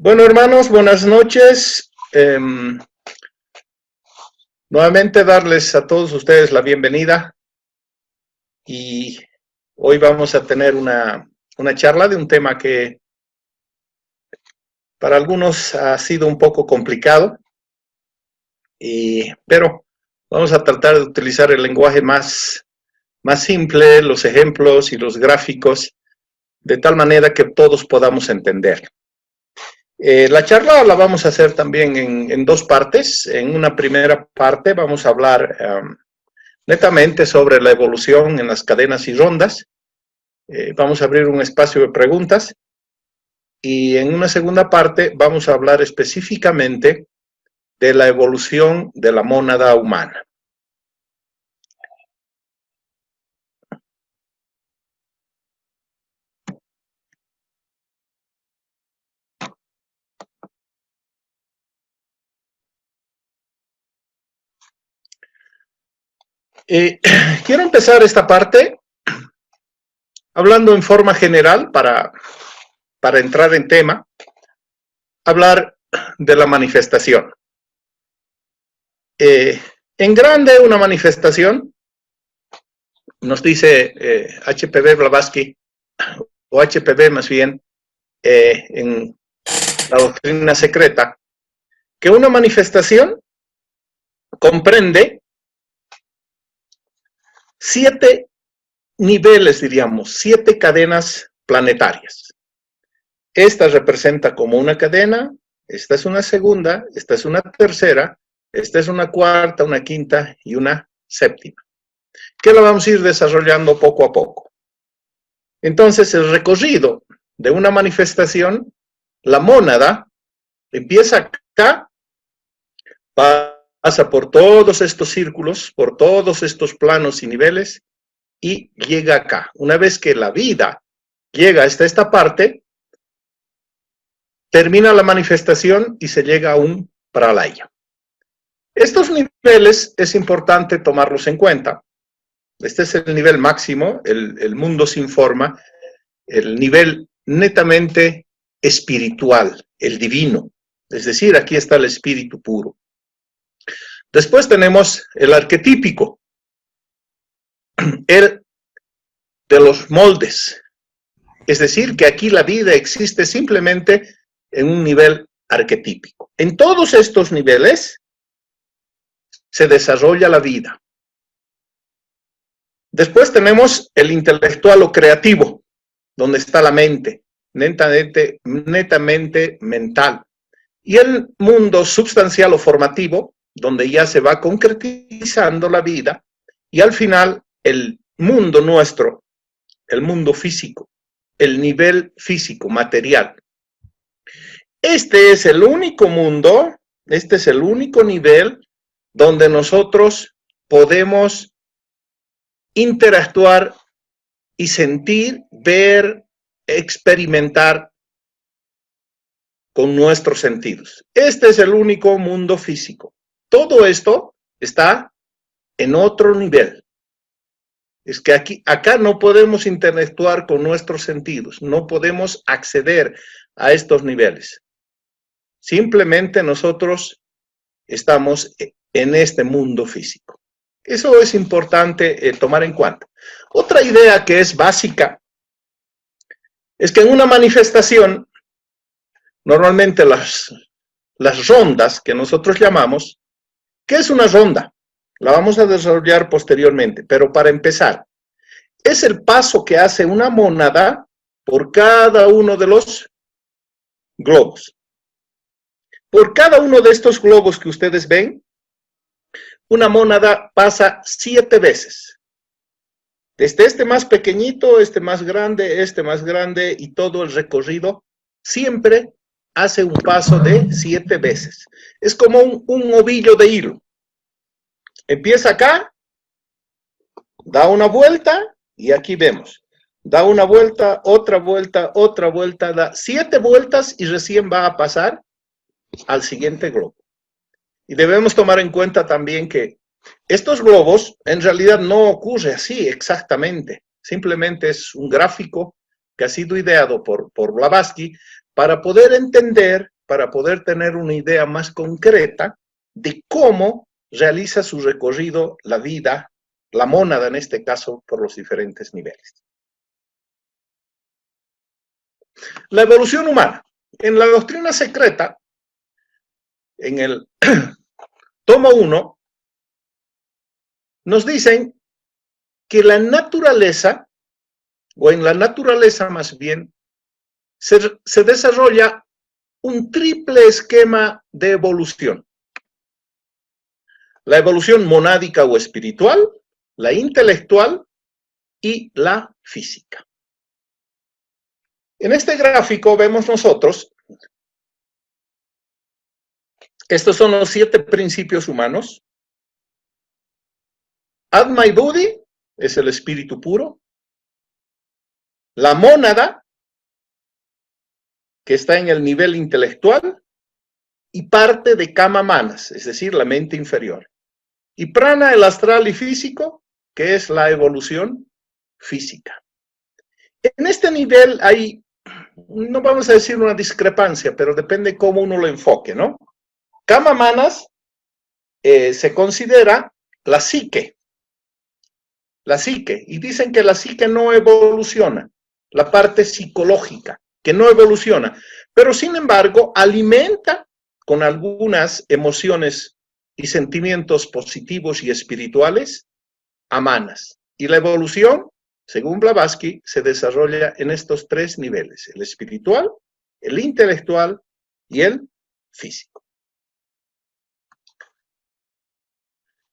Bueno, hermanos, buenas noches. Nuevamente darles a todos ustedes la bienvenida y hoy vamos a tener una charla de un tema que para algunos ha sido un poco complicado, pero vamos a tratar de utilizar el lenguaje más simple, los ejemplos y los gráficos, de tal manera que todos podamos entender. La charla la vamos a hacer también en dos partes. En una primera parte vamos a hablar netamente sobre la evolución en las cadenas y rondas. Vamos a abrir un espacio de preguntas. Y en una segunda parte vamos a hablar específicamente de la evolución de la mónada humana. Quiero empezar esta parte hablando en forma general para entrar en tema, hablar de la manifestación. En grande, una manifestación, nos dice H.P.B. Blavatsky, o H.P.B. más bien, en la doctrina secreta, que una manifestación comprende 7 niveles, diríamos, 7 cadenas planetarias. Esta representa como una cadena, esta es una segunda, esta es una tercera, esta es una cuarta, una quinta y una séptima, que la vamos a ir desarrollando poco a poco. Entonces, el recorrido de una manifestación, la mónada, empieza acá, pasa por todos estos círculos, por todos estos planos y niveles, y llega acá. Una vez que la vida llega hasta esta parte, termina la manifestación y se llega a un pralaya. Estos niveles es importante tomarlos en cuenta. Este es el nivel máximo, el mundo sin forma, el nivel netamente espiritual, el divino. Es decir, aquí está el espíritu puro. Después tenemos el arquetípico, el de los moldes. Es decir, que aquí la vida existe simplemente en un nivel arquetípico. En todos estos niveles se desarrolla la vida. Después tenemos el intelectual o creativo, donde está la mente, netamente mental. Y el mundo substancial o formativo, donde ya se va concretizando la vida. Y al final, el mundo nuestro, el mundo físico, el nivel físico, material. Este es el único mundo, este es el único nivel donde nosotros podemos interactuar y sentir, ver, experimentar con nuestros sentidos. Este es el único mundo físico. Todo esto está en otro nivel. Es que acá no podemos interactuar con nuestros sentidos, no podemos acceder a estos niveles. Simplemente nosotros estamos en este mundo físico. Eso es importante tomar en cuenta. Otra idea que es básica es que en una manifestación, normalmente las rondas que nosotros llamamos, ¿qué es una ronda? La vamos a desarrollar posteriormente, pero para empezar, es el paso que hace una mónada por cada uno de los globos. Por cada uno de estos globos que ustedes ven, una mónada pasa 7 veces. Desde este más pequeñito, este más grande y todo el recorrido, siempre hace un paso de 7 veces. Es como un ovillo de hilo. Empieza acá, da una vuelta y aquí vemos. Da una vuelta, otra vuelta, da 7 vueltas y recién va a pasar al siguiente globo. Y debemos tomar en cuenta también que estos globos en realidad no ocurre así exactamente. Simplemente es un gráfico que ha sido ideado por Blavatsky para poder entender para poder tener una idea más concreta de cómo realiza su recorrido la vida, la mónada en este caso, por los diferentes niveles. La evolución humana. En la doctrina secreta, en el tomo 1, nos dicen que la naturaleza, o en la naturaleza más bien, se desarrolla un triple esquema de evolución. La evolución monádica o espiritual, la intelectual y la física. En este gráfico vemos nosotros, estos son los 7 principios humanos. Atma y Buddhi es el espíritu puro. La mónada, que está en el nivel intelectual, y parte de Kama Manas, es decir, la mente inferior. Y Prana, el astral y físico, que es la evolución física. En este nivel hay, no vamos a decir una discrepancia, pero depende cómo uno lo enfoque, ¿no? Kama Manas se considera la psique, y dicen que la psique no evoluciona, la parte psicológica, que no evoluciona, pero sin embargo alimenta con algunas emociones y sentimientos positivos y espirituales a Manas. Y la evolución, según Blavatsky, se desarrolla en estos 3 niveles: el espiritual, el intelectual y el físico.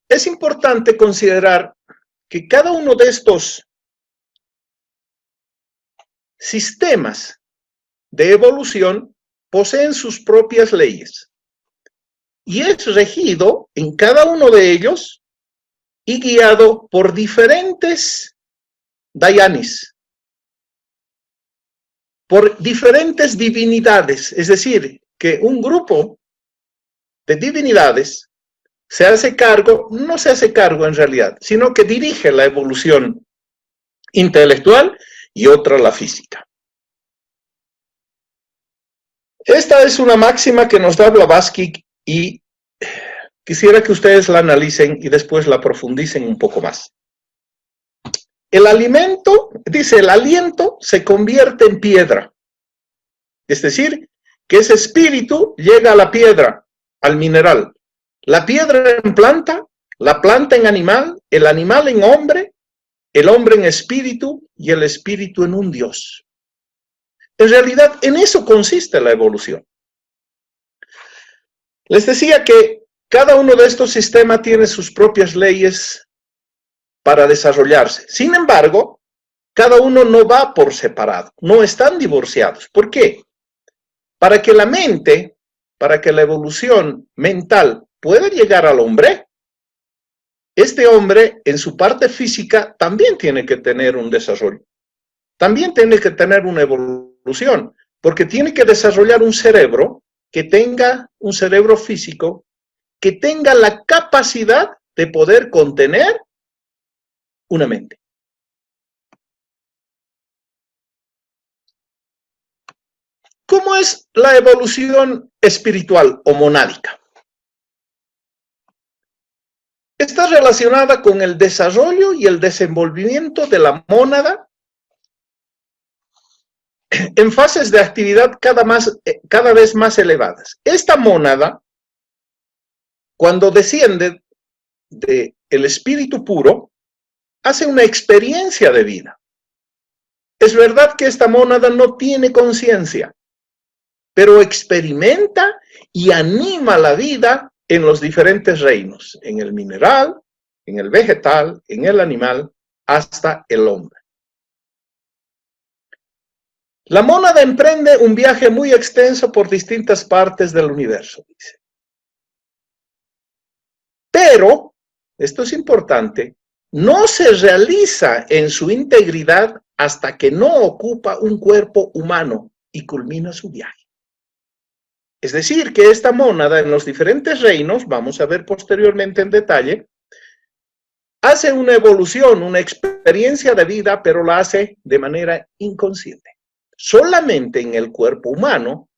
Es importante considerar que cada uno de estos sistemas de evolución poseen sus propias leyes y es regido en cada uno de ellos y guiado por diferentes dayanis, por diferentes divinidades. Es decir, que un grupo de divinidades se hace cargo, no se hace cargo en realidad, sino que dirige la evolución intelectual y otra la física. Esta es una máxima que nos da Blavatsky y quisiera que ustedes la analicen y después la profundicen un poco más. El alimento, dice, el aliento se convierte en piedra. Es decir, que ese espíritu llega a la piedra, al mineral. La piedra en planta, la planta en animal, el animal en hombre, el hombre en espíritu y el espíritu en un Dios. En realidad, en eso consiste la evolución. Les decía que cada uno de estos sistemas tiene sus propias leyes para desarrollarse. Sin embargo, cada uno no va por separado, no están divorciados. ¿Por qué? Para que la mente, para que la evolución mental pueda llegar al hombre, este hombre en su parte física también tiene que tener un desarrollo. También tiene que tener una evolución, porque tiene que desarrollar un cerebro que tenga un cerebro físico, que tenga la capacidad de poder contener una mente. ¿Cómo es la evolución espiritual o monádica? Está relacionada con el desarrollo y el desenvolvimiento de la mónada en fases de actividad cada vez más elevadas. Esta mónada, cuando desciende del espíritu puro, hace una experiencia de vida. Es verdad que esta mónada no tiene conciencia, pero experimenta y anima la vida en los diferentes reinos, en el mineral, en el vegetal, en el animal, hasta el hombre. La mónada emprende un viaje muy extenso por distintas partes del universo, dice. Pero, esto es importante, no se realiza en su integridad hasta que no ocupa un cuerpo humano y culmina su viaje. Es decir, que esta mónada en los diferentes reinos, vamos a ver posteriormente en detalle, hace una evolución, una experiencia de vida, pero la hace de manera inconsciente. Solamente en el cuerpo humano,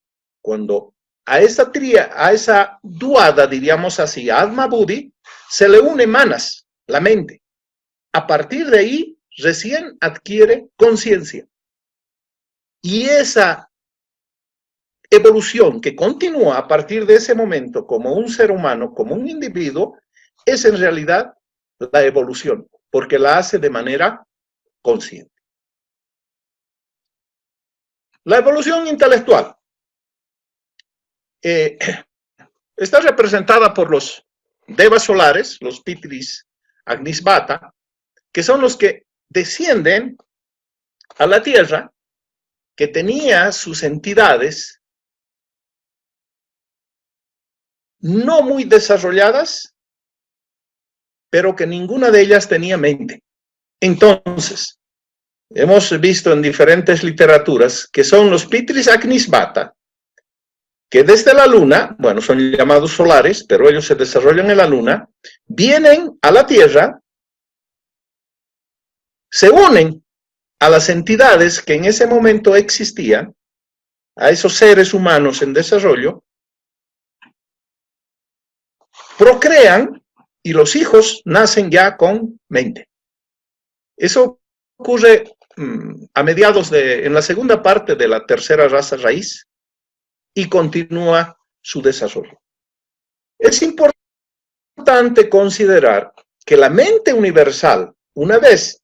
cuando a esa duada, diríamos así, Atma Buddhi, se le une Manas, la mente. A partir de ahí, recién adquiere conciencia. Y esa evolución que continúa a partir de ese momento como un ser humano, como un individuo, es en realidad la evolución, porque la hace de manera consciente. La evolución intelectual está representada por los devas solares, los Pitris Agnisvata, que son los que descienden a la tierra, que tenía sus entidades no muy desarrolladas, pero que ninguna de ellas tenía mente. Entonces, hemos visto en diferentes literaturas que son los Pitris Agnisvata, que desde la luna, bueno, son llamados solares, pero ellos se desarrollan en la luna, vienen a la tierra, se unen a las entidades que en ese momento existían, a esos seres humanos en desarrollo, procrean y los hijos nacen ya con mente. Eso ocurre a mediados en la segunda parte de la tercera raza raíz y continúa su desarrollo. Es importante considerar que la mente universal, una vez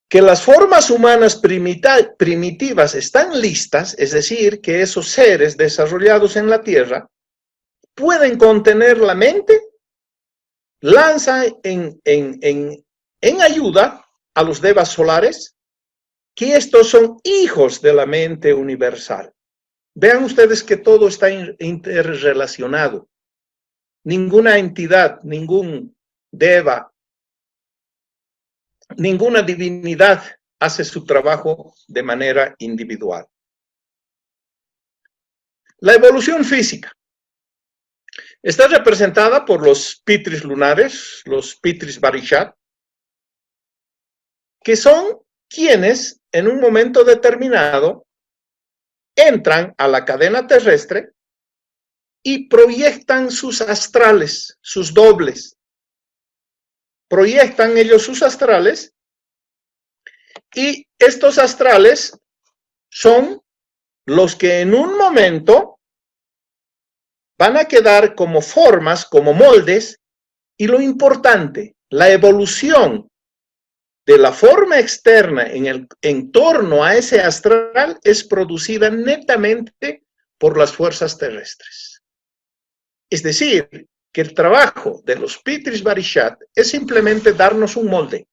que las formas humanas primitivas están listas, es decir, que esos seres desarrollados en la Tierra pueden contener la mente, lanza en ayuda a los devas solares, que estos son hijos de la mente universal. Vean ustedes que todo está interrelacionado. Ninguna entidad, ningún deva, ninguna divinidad hace su trabajo de manera individual. La evolución física está representada por los Pitris lunares, los Pitris Varishat, que son quienes en un momento determinado entran a la cadena terrestre y proyectan sus astrales, sus dobles. Proyectan ellos sus astrales y estos astrales son los que en un momento van a quedar como formas, como moldes, y lo importante, la evolución de la forma externa en torno a ese astral es producida netamente por las fuerzas terrestres. Es decir, que el trabajo de los Pitris Varishat es simplemente darnos un molde.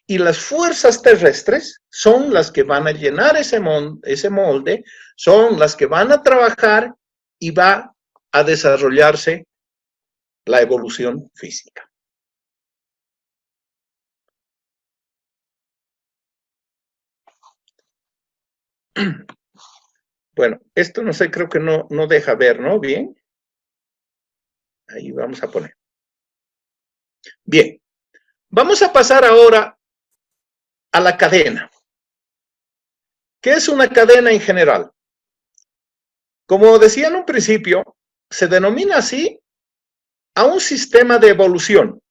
Y las fuerzas terrestres son las que van a llenar ese molde, son las que van a trabajar y va a desarrollarse la evolución física. Bueno, esto no sé, creo que no deja ver, ¿no? Bien. Ahí vamos a poner. Bien. Vamos a pasar ahora a la cadena. ¿Qué es una cadena en general? Como decía en un principio, se denomina así a un sistema de evolución.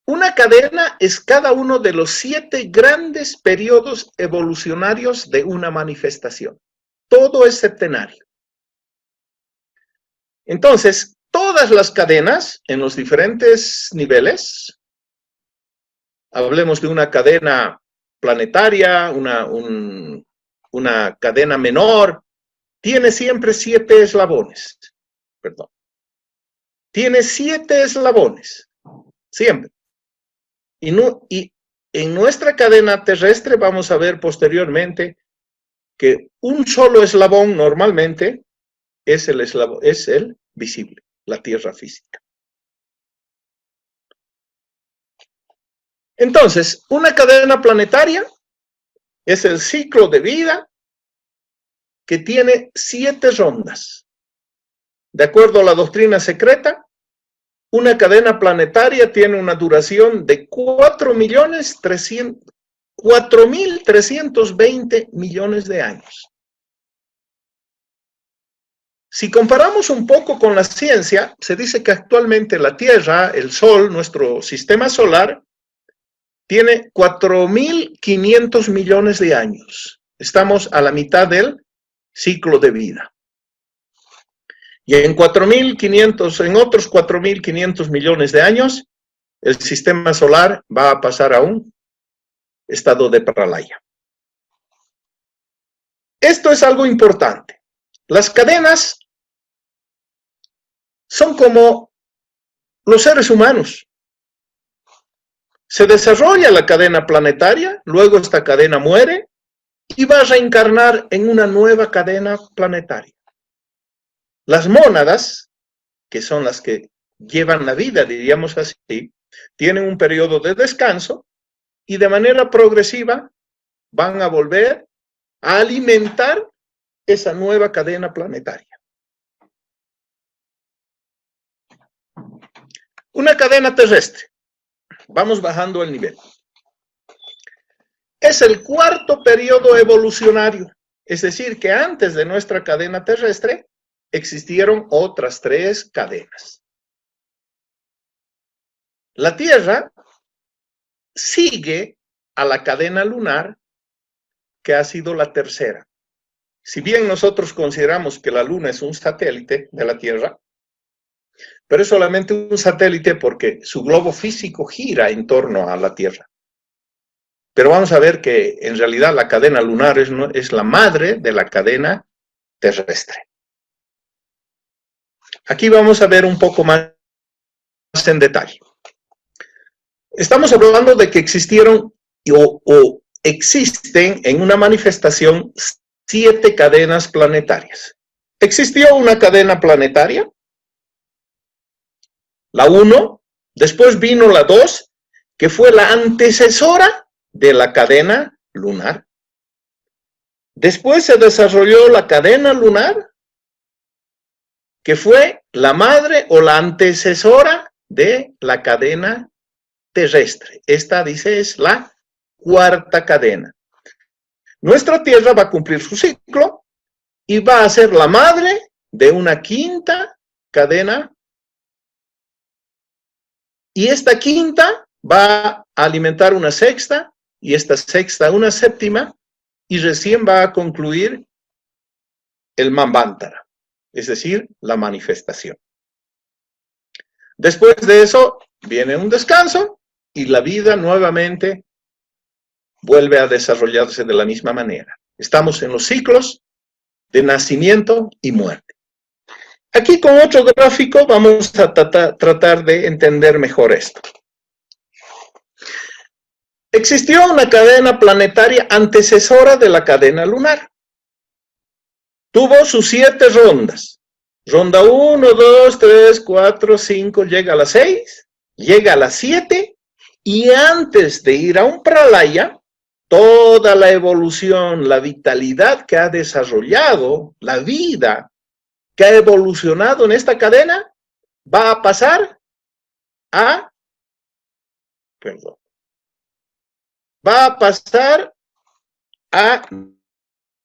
Una cadena es cada uno de los 7 grandes periodos evolucionarios de una manifestación. Todo es septenario. Entonces, todas las cadenas en los diferentes niveles, hablemos de una cadena planetaria, una cadena menor, tiene siempre 7 eslabones. Perdón. Tiene 7 eslabones, siempre. Y en nuestra cadena terrestre vamos a ver posteriormente que un solo eslabón normalmente es el visible, la tierra física. Entonces, una cadena planetaria es el ciclo de vida que tiene 7 rondas. De acuerdo a la doctrina secreta, una cadena planetaria tiene una duración de 4.320 millones de años. Si comparamos un poco con la ciencia, se dice que actualmente la Tierra, el Sol, nuestro sistema solar, tiene 4.500 millones de años. Estamos a la mitad del ciclo de vida. Y en otros 4.500 millones de años, el sistema solar va a pasar a un estado de pralaya. Esto es algo importante. Las cadenas son como los seres humanos. Se desarrolla la cadena planetaria, luego esta cadena muere y va a reencarnar en una nueva cadena planetaria. Las mónadas, que son las que llevan la vida, diríamos así, tienen un periodo de descanso y de manera progresiva van a volver a alimentar esa nueva cadena planetaria. Una cadena terrestre. Vamos bajando el nivel. Es el cuarto periodo evolucionario, es decir, que antes de nuestra cadena terrestre existieron otras 3 cadenas. La Tierra sigue a la cadena lunar, que ha sido la tercera. Si bien nosotros consideramos que la Luna es un satélite de la Tierra, pero es solamente un satélite porque su globo físico gira en torno a la Tierra. Pero vamos a ver que en realidad la cadena lunar es la madre de la cadena terrestre. Aquí vamos a ver un poco más en detalle. Estamos hablando de que existieron o existen en una manifestación 7 cadenas planetarias. Existió una cadena planetaria, la 1, después vino la 2, que fue la antecesora de la cadena lunar. Después se desarrolló la cadena lunar, que fue la madre o la antecesora de la cadena terrestre. Esta, dice, es la cuarta cadena. Nuestra Tierra va a cumplir su ciclo y va a ser la madre de una quinta cadena. Y esta quinta va a alimentar una sexta, y esta sexta una séptima, y recién va a concluir el Manvantara, es decir, la manifestación. Después de eso viene un descanso y la vida nuevamente vuelve a desarrollarse de la misma manera. Estamos en los ciclos de nacimiento y muerte. Aquí con otro gráfico vamos a tratar de entender mejor esto. Existió una cadena planetaria antecesora de la cadena lunar. Tuvo sus 7 rondas. Ronda 1, 2, 3, 4, 5, llega a la 6, llega a la 7, y antes de ir a un pralaya, toda la evolución, la vitalidad que ha desarrollado, la vida que ha evolucionado en esta cadena, va a pasar a,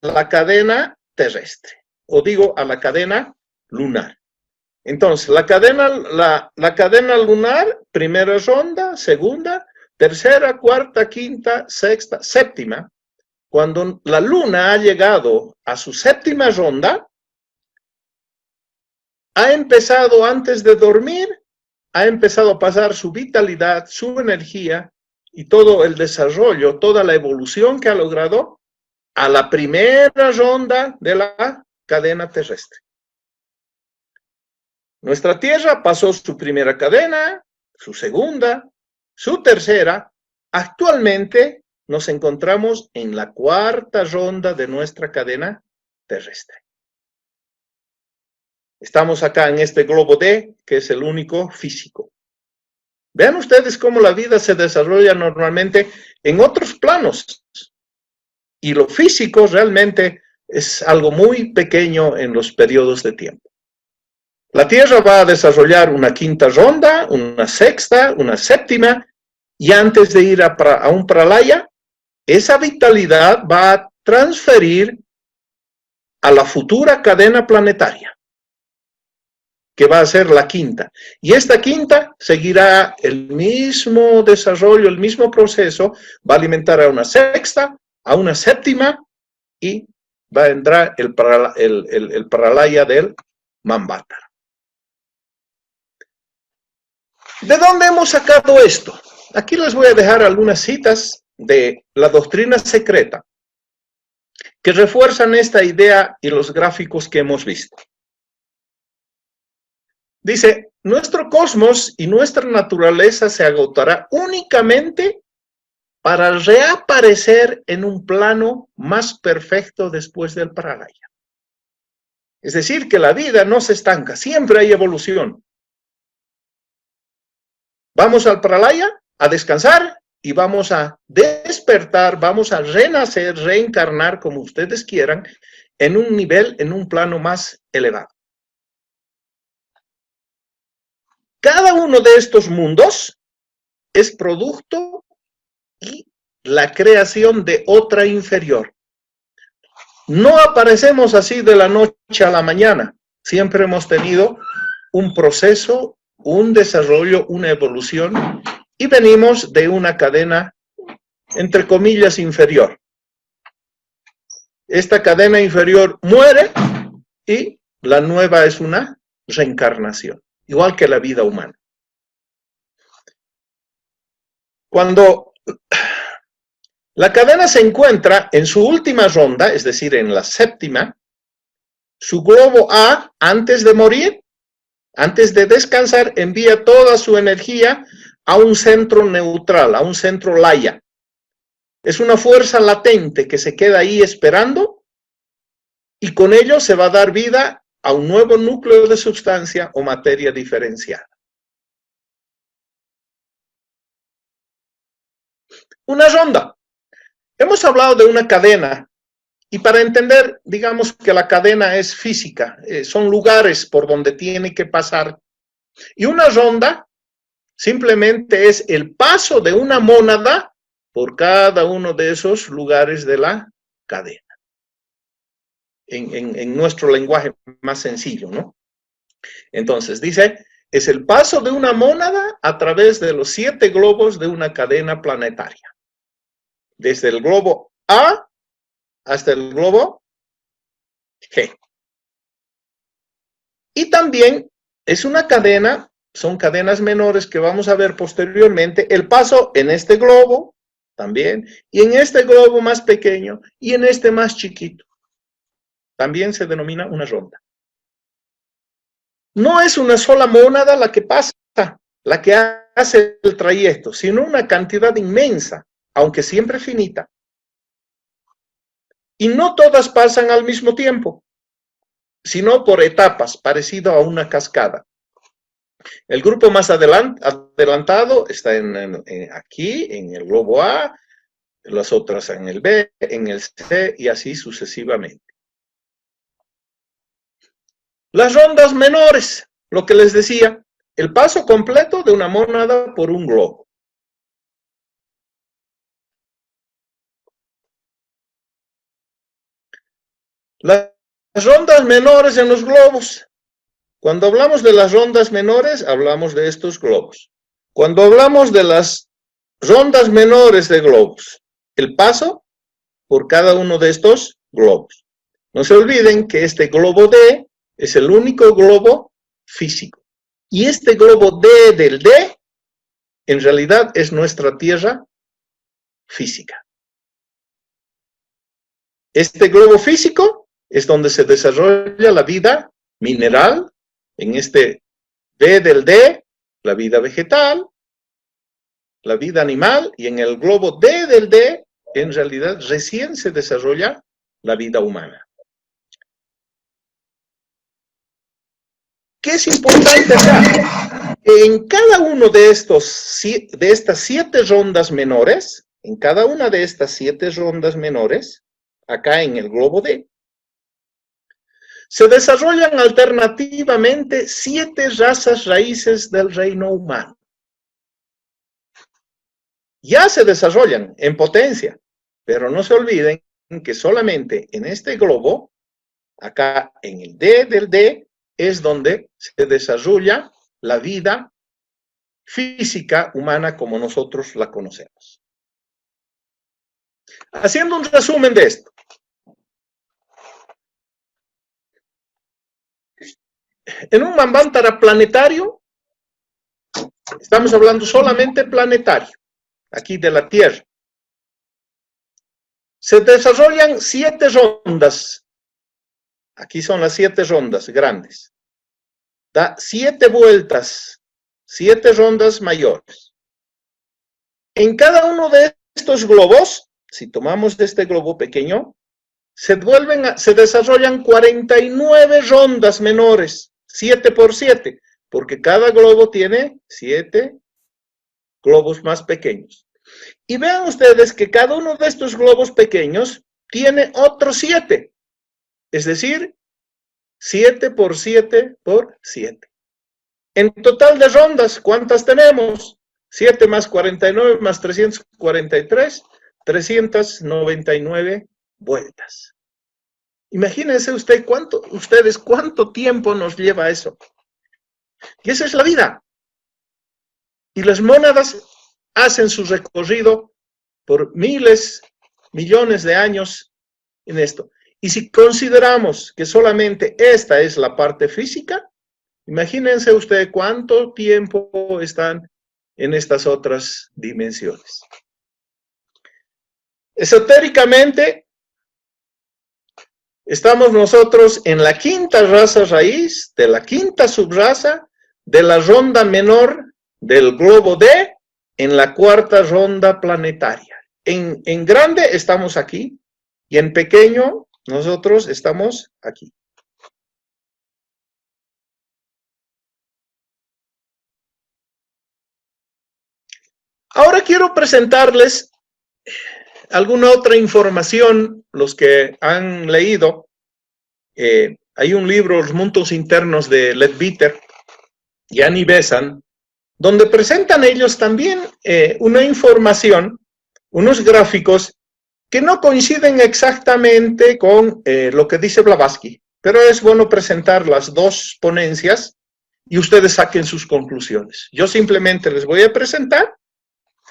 la cadena terrestre, o digo a la cadena lunar. Entonces, la cadena lunar, primera ronda, segunda, tercera, cuarta, quinta, sexta, séptima. Cuando la luna ha llegado a su séptima ronda, ha empezado antes de dormir, ha empezado a pasar su vitalidad, su energía y todo el desarrollo, toda la evolución que ha logrado a la primera ronda de la cadena terrestre. Nuestra Tierra pasó su primera cadena, su segunda, su tercera. Actualmente nos encontramos en la cuarta ronda de nuestra cadena terrestre. Estamos acá en este globo D, que es el único físico. Vean ustedes cómo la vida se desarrolla normalmente en otros planos. Y lo físico realmente es algo muy pequeño en los periodos de tiempo. La Tierra va a desarrollar una quinta ronda, una sexta, una séptima, y antes de ir a un pralaya, esa vitalidad va a transferir a la futura cadena planetaria. que va a ser la quinta. Y esta quinta seguirá el mismo desarrollo, el mismo proceso, va a alimentar a una sexta, a una séptima, y va a entrar el Pralaya del Manvantara. ¿De dónde hemos sacado esto? Aquí les voy a dejar algunas citas de la doctrina secreta que refuerzan esta idea y los gráficos que hemos visto. Dice, nuestro cosmos y nuestra naturaleza se agotará únicamente para reaparecer en un plano más perfecto después del Pralaya. Es decir, que la vida no se estanca, siempre hay evolución. Vamos al Pralaya a descansar y vamos a despertar, vamos a renacer, reencarnar, como ustedes quieran, en un nivel, en un plano más elevado. Cada uno de estos mundos es producto y la creación de otra inferior. No aparecemos así de la noche a la mañana. Siempre hemos tenido un proceso, un desarrollo, una evolución, y venimos de una cadena, entre comillas, inferior. Esta cadena inferior muere y la nueva es una reencarnación, igual que la vida humana. Cuando la cadena se encuentra en su última ronda, es decir, en la séptima, su globo A, antes de morir, antes de descansar, envía toda su energía a un centro neutral, a un centro laya. Es una fuerza latente que se queda ahí esperando y con ello se va a dar vida a un nuevo núcleo de sustancia o materia diferenciada. Una ronda. Hemos hablado de una cadena y para entender, digamos que la cadena es física, son lugares por donde tiene que pasar. Y una ronda simplemente es el paso de una mónada por cada uno de esos lugares de la cadena. En nuestro lenguaje más sencillo, ¿no? Entonces, dice, es el paso de una mónada a través de los 7 globos de una cadena planetaria. Desde el globo A hasta el globo G. Y también es una cadena, son cadenas menores que vamos a ver posteriormente, el paso en este globo también, y en este globo más pequeño, y en este más chiquito. También se denomina una ronda. No es una sola mónada la que pasa, la que hace el trayecto, sino una cantidad inmensa, aunque siempre finita. Y no todas pasan al mismo tiempo, sino por etapas, parecido a una cascada. El grupo más adelantado está aquí, en el globo A, las otras en el B, en el C, y así sucesivamente. Las rondas menores, lo que les decía, el paso completo de una mónada por un globo. Las rondas menores en los globos. Cuando hablamos de las rondas menores, hablamos de estos globos. Cuando hablamos de las rondas menores de globos, el paso por cada uno de estos globos. No se olviden que este globo D es el único globo físico. Y este globo D del D, en realidad es nuestra Tierra física. Este globo físico es donde se desarrolla la vida mineral, en este B del D, la vida vegetal, la vida animal, y en el globo D del D, en realidad recién se desarrolla la vida humana. ¿Qué es importante acá? En cada uno de estas 7 rondas menores, en cada una de estas 7 rondas menores, acá en el globo D, se desarrollan alternativamente 7 razas raíces del reino humano. Ya se desarrollan en potencia, pero no se olviden que solamente en este globo, acá en el D del D, es donde se desarrolla la vida física humana como nosotros la conocemos. Haciendo un resumen de esto. En un Manvantara planetario, estamos hablando solamente planetario, aquí de la Tierra. Se desarrollan 7 rondas. Aquí son las 7 rondas grandes. Da 7 vueltas, 7 rondas mayores. En cada uno de estos globos, si tomamos este globo pequeño, se desarrollan 49 rondas menores, 7 por 7, porque cada globo tiene 7 globos más pequeños. Y vean ustedes que cada uno de estos globos pequeños tiene otros 7, es decir, 7 por 7 por 7. En total de rondas, ¿cuántas tenemos? 7 más 49 más 343, 399 vueltas. Imagínense ustedes cuánto tiempo nos lleva eso. Y esa es la vida. Y las mónadas hacen su recorrido por miles, millones de años en esto. Y si consideramos que solamente esta es la parte física, imagínense ustedes cuánto tiempo están en estas otras dimensiones. Esotéricamente, estamos nosotros en la quinta raza raíz, de la quinta subraza, de la ronda menor del globo D, en la cuarta ronda planetaria. En grande estamos aquí, y en pequeño nosotros estamos aquí. Ahora quiero presentarles alguna otra información, los que han leído. Hay un libro, Los Mundos Internos de Leadbeater y Annie Besant, donde presentan ellos también una información, unos gráficos que no coinciden exactamente con lo que dice Blavatsky, pero es bueno presentar las dos ponencias y ustedes saquen sus conclusiones. Yo simplemente les voy a presentar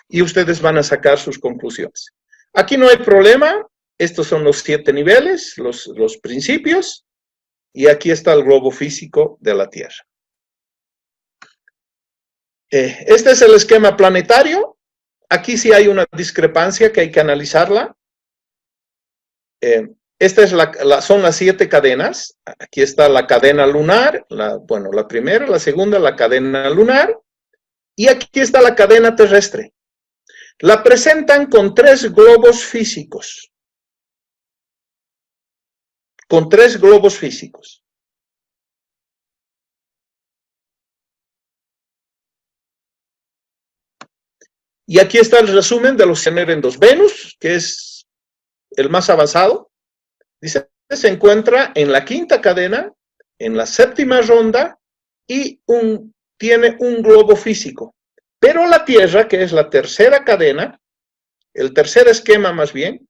y ustedes van a sacar sus conclusiones. Aquí no hay problema, estos son los 7 niveles, los principios, y aquí está el globo físico de la Tierra. Este es el esquema planetario. Aquí sí hay una discrepancia que hay que analizarla. Esta son las 7 cadenas. Aquí está la cadena lunar, la primera, la segunda, la cadena lunar, y aquí está la cadena terrestre. La presentan con 3 globos físicos. Con 3 globos físicos. Y aquí está el resumen de los tenerendos. Venus, que es el más avanzado, dice, se encuentra en la quinta cadena, en la séptima ronda, y tiene un globo físico. Pero la Tierra, que es la tercera cadena, el tercer esquema más bien,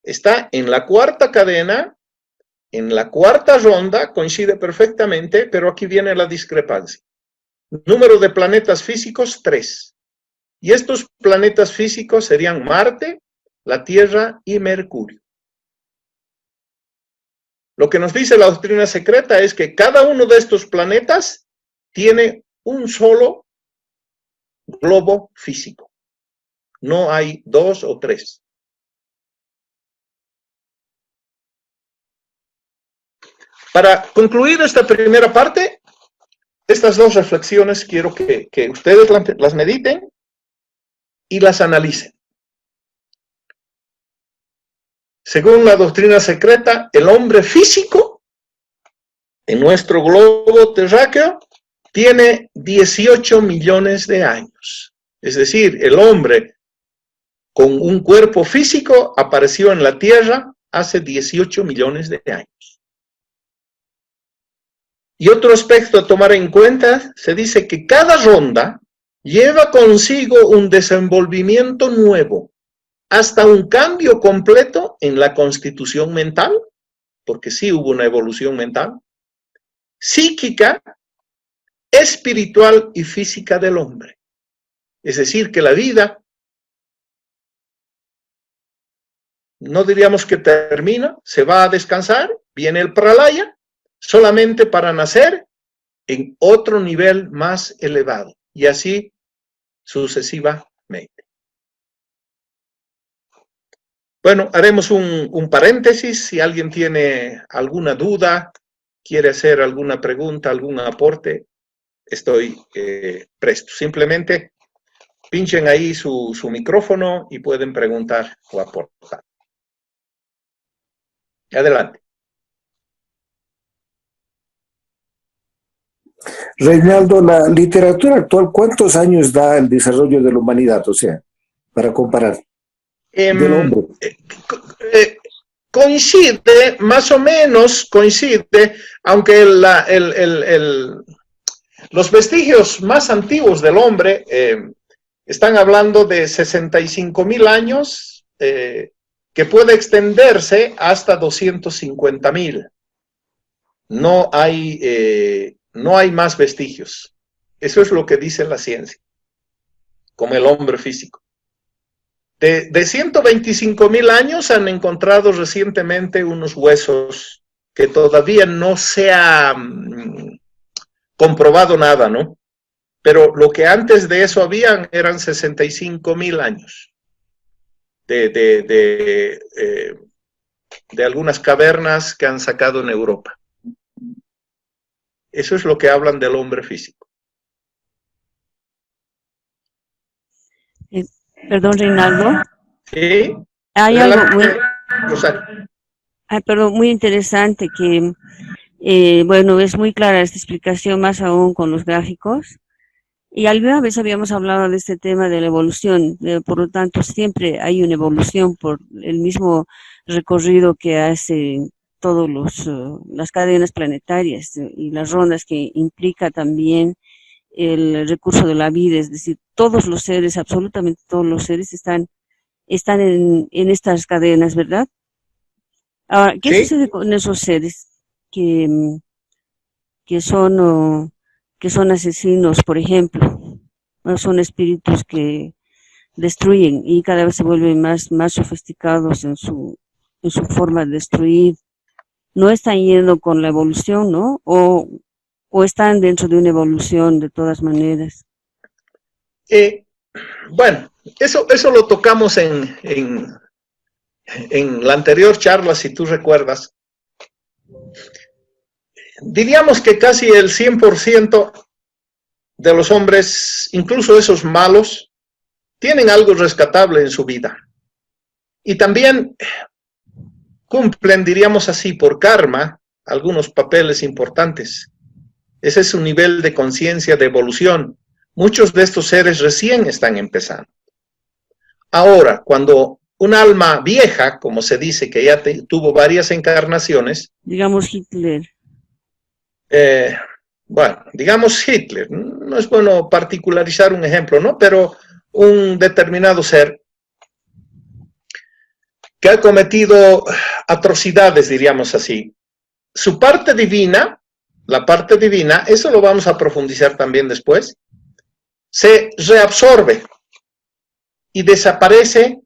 está en la cuarta cadena, en la cuarta ronda, coincide perfectamente, pero aquí viene la discrepancia. Número de planetas físicos, 3. Y estos planetas físicos serían Marte, la Tierra y Mercurio. Lo que nos dice la doctrina secreta es que cada uno de estos planetas tiene un solo globo físico. No hay 2 o 3. Para concluir esta primera parte, estas 2 reflexiones quiero que ustedes las mediten y las analicen. Según la doctrina secreta, el hombre físico en nuestro globo terráqueo tiene 18 millones de años. Es decir, el hombre con un cuerpo físico apareció en la Tierra hace 18 millones de años. Y otro aspecto a tomar en cuenta, se dice que cada ronda lleva consigo un desenvolvimiento nuevo, hasta un cambio completo en la constitución mental, porque sí hubo una evolución mental, psíquica, espiritual y física del hombre. Es decir, que la vida, no diríamos que termina, se va a descansar, viene el pralaya, solamente para nacer en otro nivel más elevado, y así sucesivamente. Bueno, haremos un paréntesis. Si alguien tiene alguna duda, quiere hacer alguna pregunta, algún aporte, estoy presto. Simplemente pinchen ahí su micrófono y pueden preguntar o aportar. Adelante. Reinaldo, la literatura actual, ¿cuántos años da el desarrollo de la humanidad? O sea, para comparar, del hombre. Coincide, más o menos coincide, aunque los vestigios más antiguos del hombre están hablando de 65.000 años, que puede extenderse hasta 250.000. No hay más vestigios. Eso es lo que dice la ciencia, como el hombre físico. De 125.000 años han encontrado recientemente unos huesos que todavía no se ha comprobado nada, ¿no? Pero lo que antes de eso habían eran 65.000 años de algunas cavernas que han sacado en Europa. Eso es lo que hablan del hombre físico. Perdón, Reinaldo. Sí. Hay algo muy interesante que, bueno, es muy clara esta explicación, más aún con los gráficos. Y alguna vez habíamos hablado de este tema de la evolución, por lo tanto siempre hay una evolución por el mismo recorrido que hacen todos las cadenas planetarias y las rondas que implica también el recurso de la vida, es decir, todos los seres, absolutamente todos los seres están en estas cadenas, ¿verdad? Ahora, ¿qué sucede con esos seres que son asesinos, por ejemplo? Son espíritus que destruyen y cada vez se vuelven más sofisticados en su forma de destruir. No están yendo con la evolución, ¿no? O están dentro de una evolución de todas maneras. Bueno, eso lo tocamos en la anterior charla, si tú recuerdas. Diríamos que casi el 100% de los hombres, incluso esos malos, tienen algo rescatable en su vida. Y también cumplen, diríamos así, por karma, algunos papeles importantes. Ese es su nivel de conciencia, de evolución. Muchos de estos seres recién están empezando. Ahora, cuando un alma vieja, como se dice, que ya tuvo varias encarnaciones. Digamos Hitler. Bueno, digamos Hitler. No es bueno particularizar un ejemplo, ¿no? Pero un determinado ser que ha cometido atrocidades, diríamos así. Su parte divina, la parte divina, eso lo vamos a profundizar también después, se reabsorbe y desaparece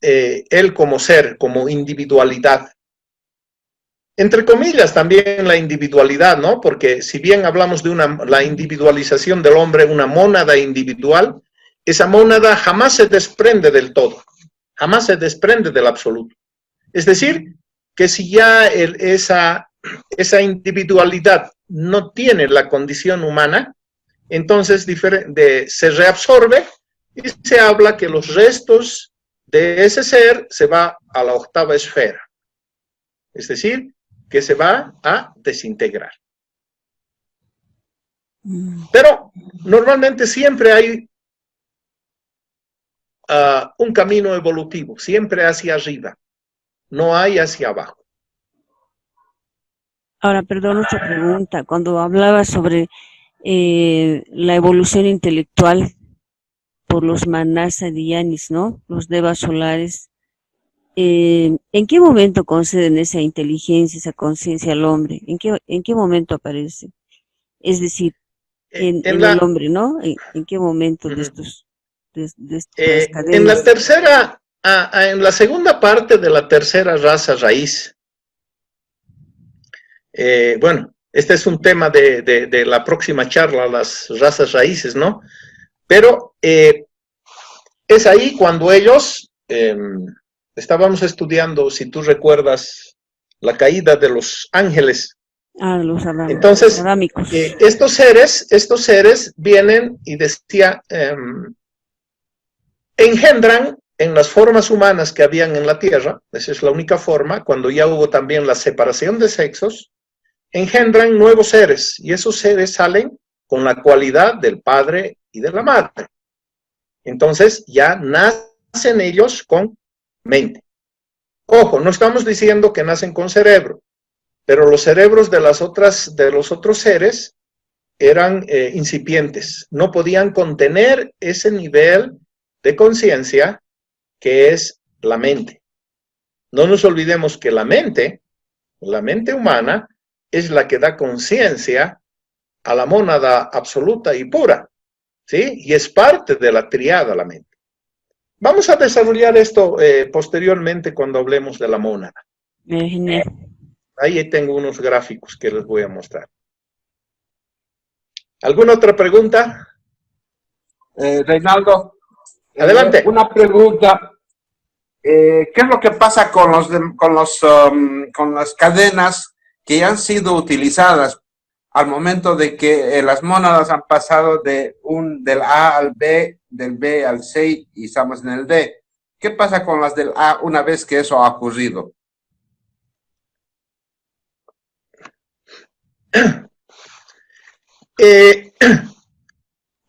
él como ser, como individualidad. Entre comillas también la individualidad, ¿no? Porque si bien hablamos de la individualización del hombre, una mónada individual, esa mónada jamás se desprende del todo, jamás se desprende del absoluto. Es decir, que si ya esa individualidad no tiene la condición humana, entonces se reabsorbe y se habla que los restos de ese ser se va a la octava esfera. Es decir, que se va a desintegrar. Pero normalmente siempre hay un camino evolutivo, siempre hacia arriba, no hay hacia abajo. Ahora, perdón, otra pregunta. Cuando hablaba sobre la evolución intelectual por los Manasa Dhyanis, ¿no? Los devas solares, ¿en qué momento conceden esa inteligencia, esa conciencia al hombre? ¿En qué momento aparece? Es decir, En en el la, hombre, ¿no? ¿En qué momento de Ujú. estos, de estas En la cadenas? tercera, en la segunda parte de la tercera raza raíz, bueno, este es un tema de la próxima charla, las razas raíces, ¿no? Pero es ahí cuando ellos, estábamos estudiando, si tú recuerdas, la caída de los ángeles. Ah, los Entonces, adámicos. estos seres vienen y decía, engendran en las formas humanas que habían en la Tierra, esa es la única forma, cuando ya hubo también la separación de sexos, engendran nuevos seres y esos seres salen con la cualidad del padre y de la madre. Entonces ya nacen ellos con mente. Ojo, no estamos diciendo que nacen con cerebro, pero los cerebros de los otros seres eran incipientes, no podían contener ese nivel de conciencia que es la mente. No nos olvidemos que la mente humana, es la que da conciencia a la mónada absoluta y pura, ¿sí? Y es parte de la triada la mente. Vamos a desarrollar esto posteriormente cuando hablemos de la mónada. Genial. Ahí tengo unos gráficos que les voy a mostrar. ¿Alguna otra pregunta? Reinaldo, Adelante. una pregunta. ¿Qué es lo que pasa con con las cadenas que han sido utilizadas al momento de que las mónadas han pasado del A al B, del B al C y estamos en el D? ¿Qué pasa con las del A una vez que eso ha ocurrido?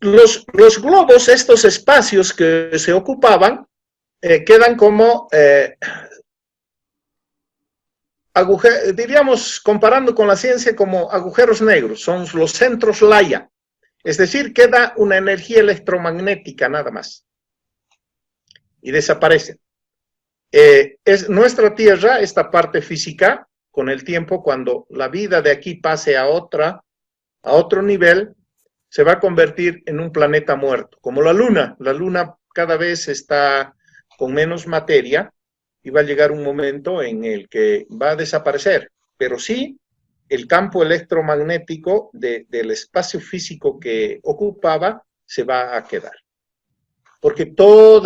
Los globos, estos espacios que se ocupaban, quedan como diríamos, comparando con la ciencia, como agujeros negros, son los centros Laya, es decir, queda una energía electromagnética nada más, y desaparecen. Es nuestra Tierra, esta parte física, con el tiempo, cuando la vida de aquí pase a otro nivel, se va a convertir en un planeta muerto, como la Luna cada vez está con menos materia, y va a llegar un momento en el que va a desaparecer, pero sí el campo electromagnético del espacio físico que ocupaba se va a quedar. Porque todos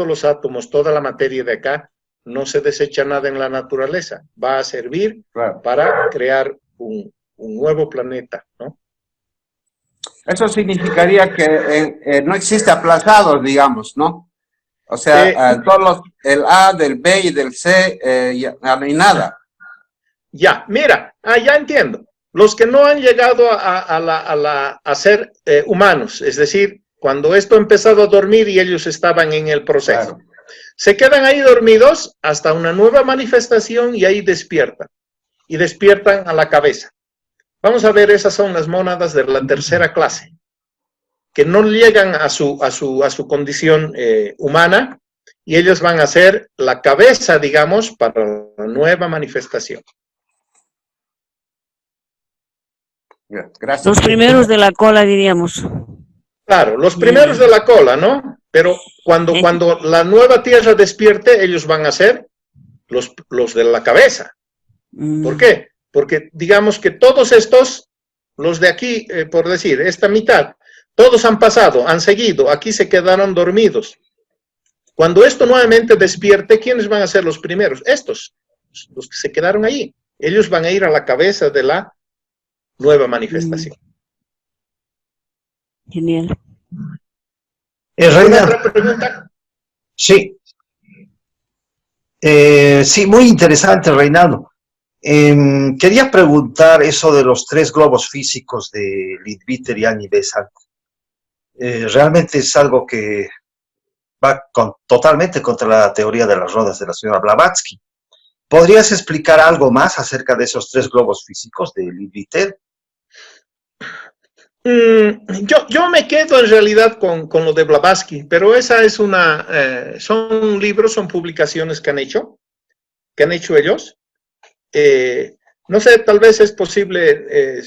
los átomos, toda la materia de acá, no se desecha nada en la naturaleza, va a servir para crear un nuevo planeta, ¿no? Eso significaría que no existe aplazados, digamos, ¿no? O sea, el A, del B y del C, ya no hay nada. Ya, mira, ya entiendo. Los que no han llegado a ser humanos, es decir, cuando esto ha empezado a dormir y ellos estaban en el proceso. Claro. Se quedan ahí dormidos hasta una nueva manifestación y ahí despiertan. Y despiertan a la cabeza. Vamos a ver, esas son las mónadas de la tercera clase, que no llegan a su condición humana, y ellos van a ser la cabeza, digamos, para la nueva manifestación. Gracias. Los primeros de la cola, diríamos. Claro, los primeros de la cola, ¿no? Pero cuando la nueva tierra despierte, ellos van a ser los de la cabeza. ¿Por qué? Porque digamos que todos estos, los de aquí, por decir, esta mitad, todos han pasado, han seguido, aquí se quedaron dormidos. Cuando esto nuevamente despierte, ¿quiénes van a ser los primeros? Estos, los que se quedaron ahí. Ellos van a ir a la cabeza de la nueva manifestación. Genial. ¿Alguna otra pregunta? Sí. Sí, muy interesante, Reinaldo. Quería preguntar eso de los 3 globos físicos de Leadbeater y Annie Besant. Realmente es algo que va totalmente contra la teoría de las rodas de la señora Blavatsky. ¿Podrías explicar algo más acerca de esos 3 globos físicos de Leadbeater? Yo me quedo en realidad con lo de Blavatsky, pero esa es son libros, son publicaciones que han hecho ellos. No sé, tal vez es posible,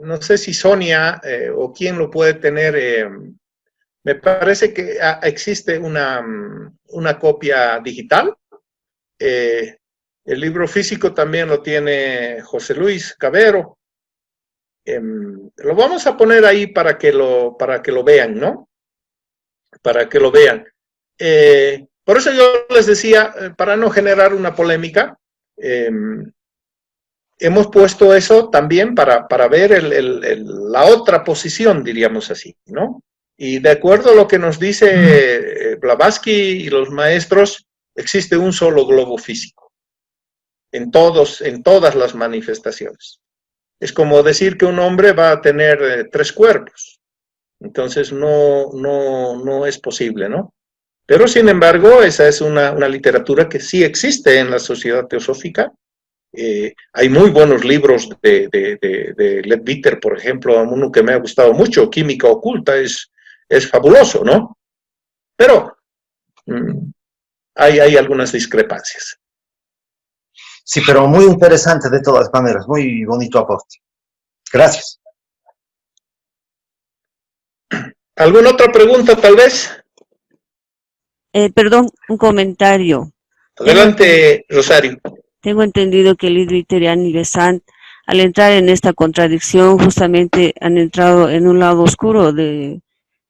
no sé si Sonia o quién lo puede tener. Me parece que existe una copia digital. El libro físico también lo tiene José Luis Cabero. Lo vamos a poner ahí para que lo vean, ¿no? Para que lo vean. Por eso yo les decía, para no generar una polémica, hemos puesto eso también para ver la otra posición, diríamos así, ¿no? Y de acuerdo a lo que nos dice Blavatsky y los maestros, existe un solo globo físico en todas las manifestaciones. Es como decir que un hombre va a tener 3 cuerpos. Entonces no es posible, ¿no? Pero sin embargo, esa es una literatura que sí existe en la sociedad teosófica. Hay muy buenos libros de Leadbeater, por ejemplo, uno que me ha gustado mucho, Química Oculta, es fabuloso, ¿no? Pero hay algunas discrepancias. Sí, pero muy interesante de todas maneras, muy bonito aporte. Gracias. ¿Alguna otra pregunta, tal vez? Perdón, un comentario. Adelante, Rosario. Tengo entendido que Leadbeater y Annie Besant, al entrar en esta contradicción, justamente han entrado en un lado oscuro de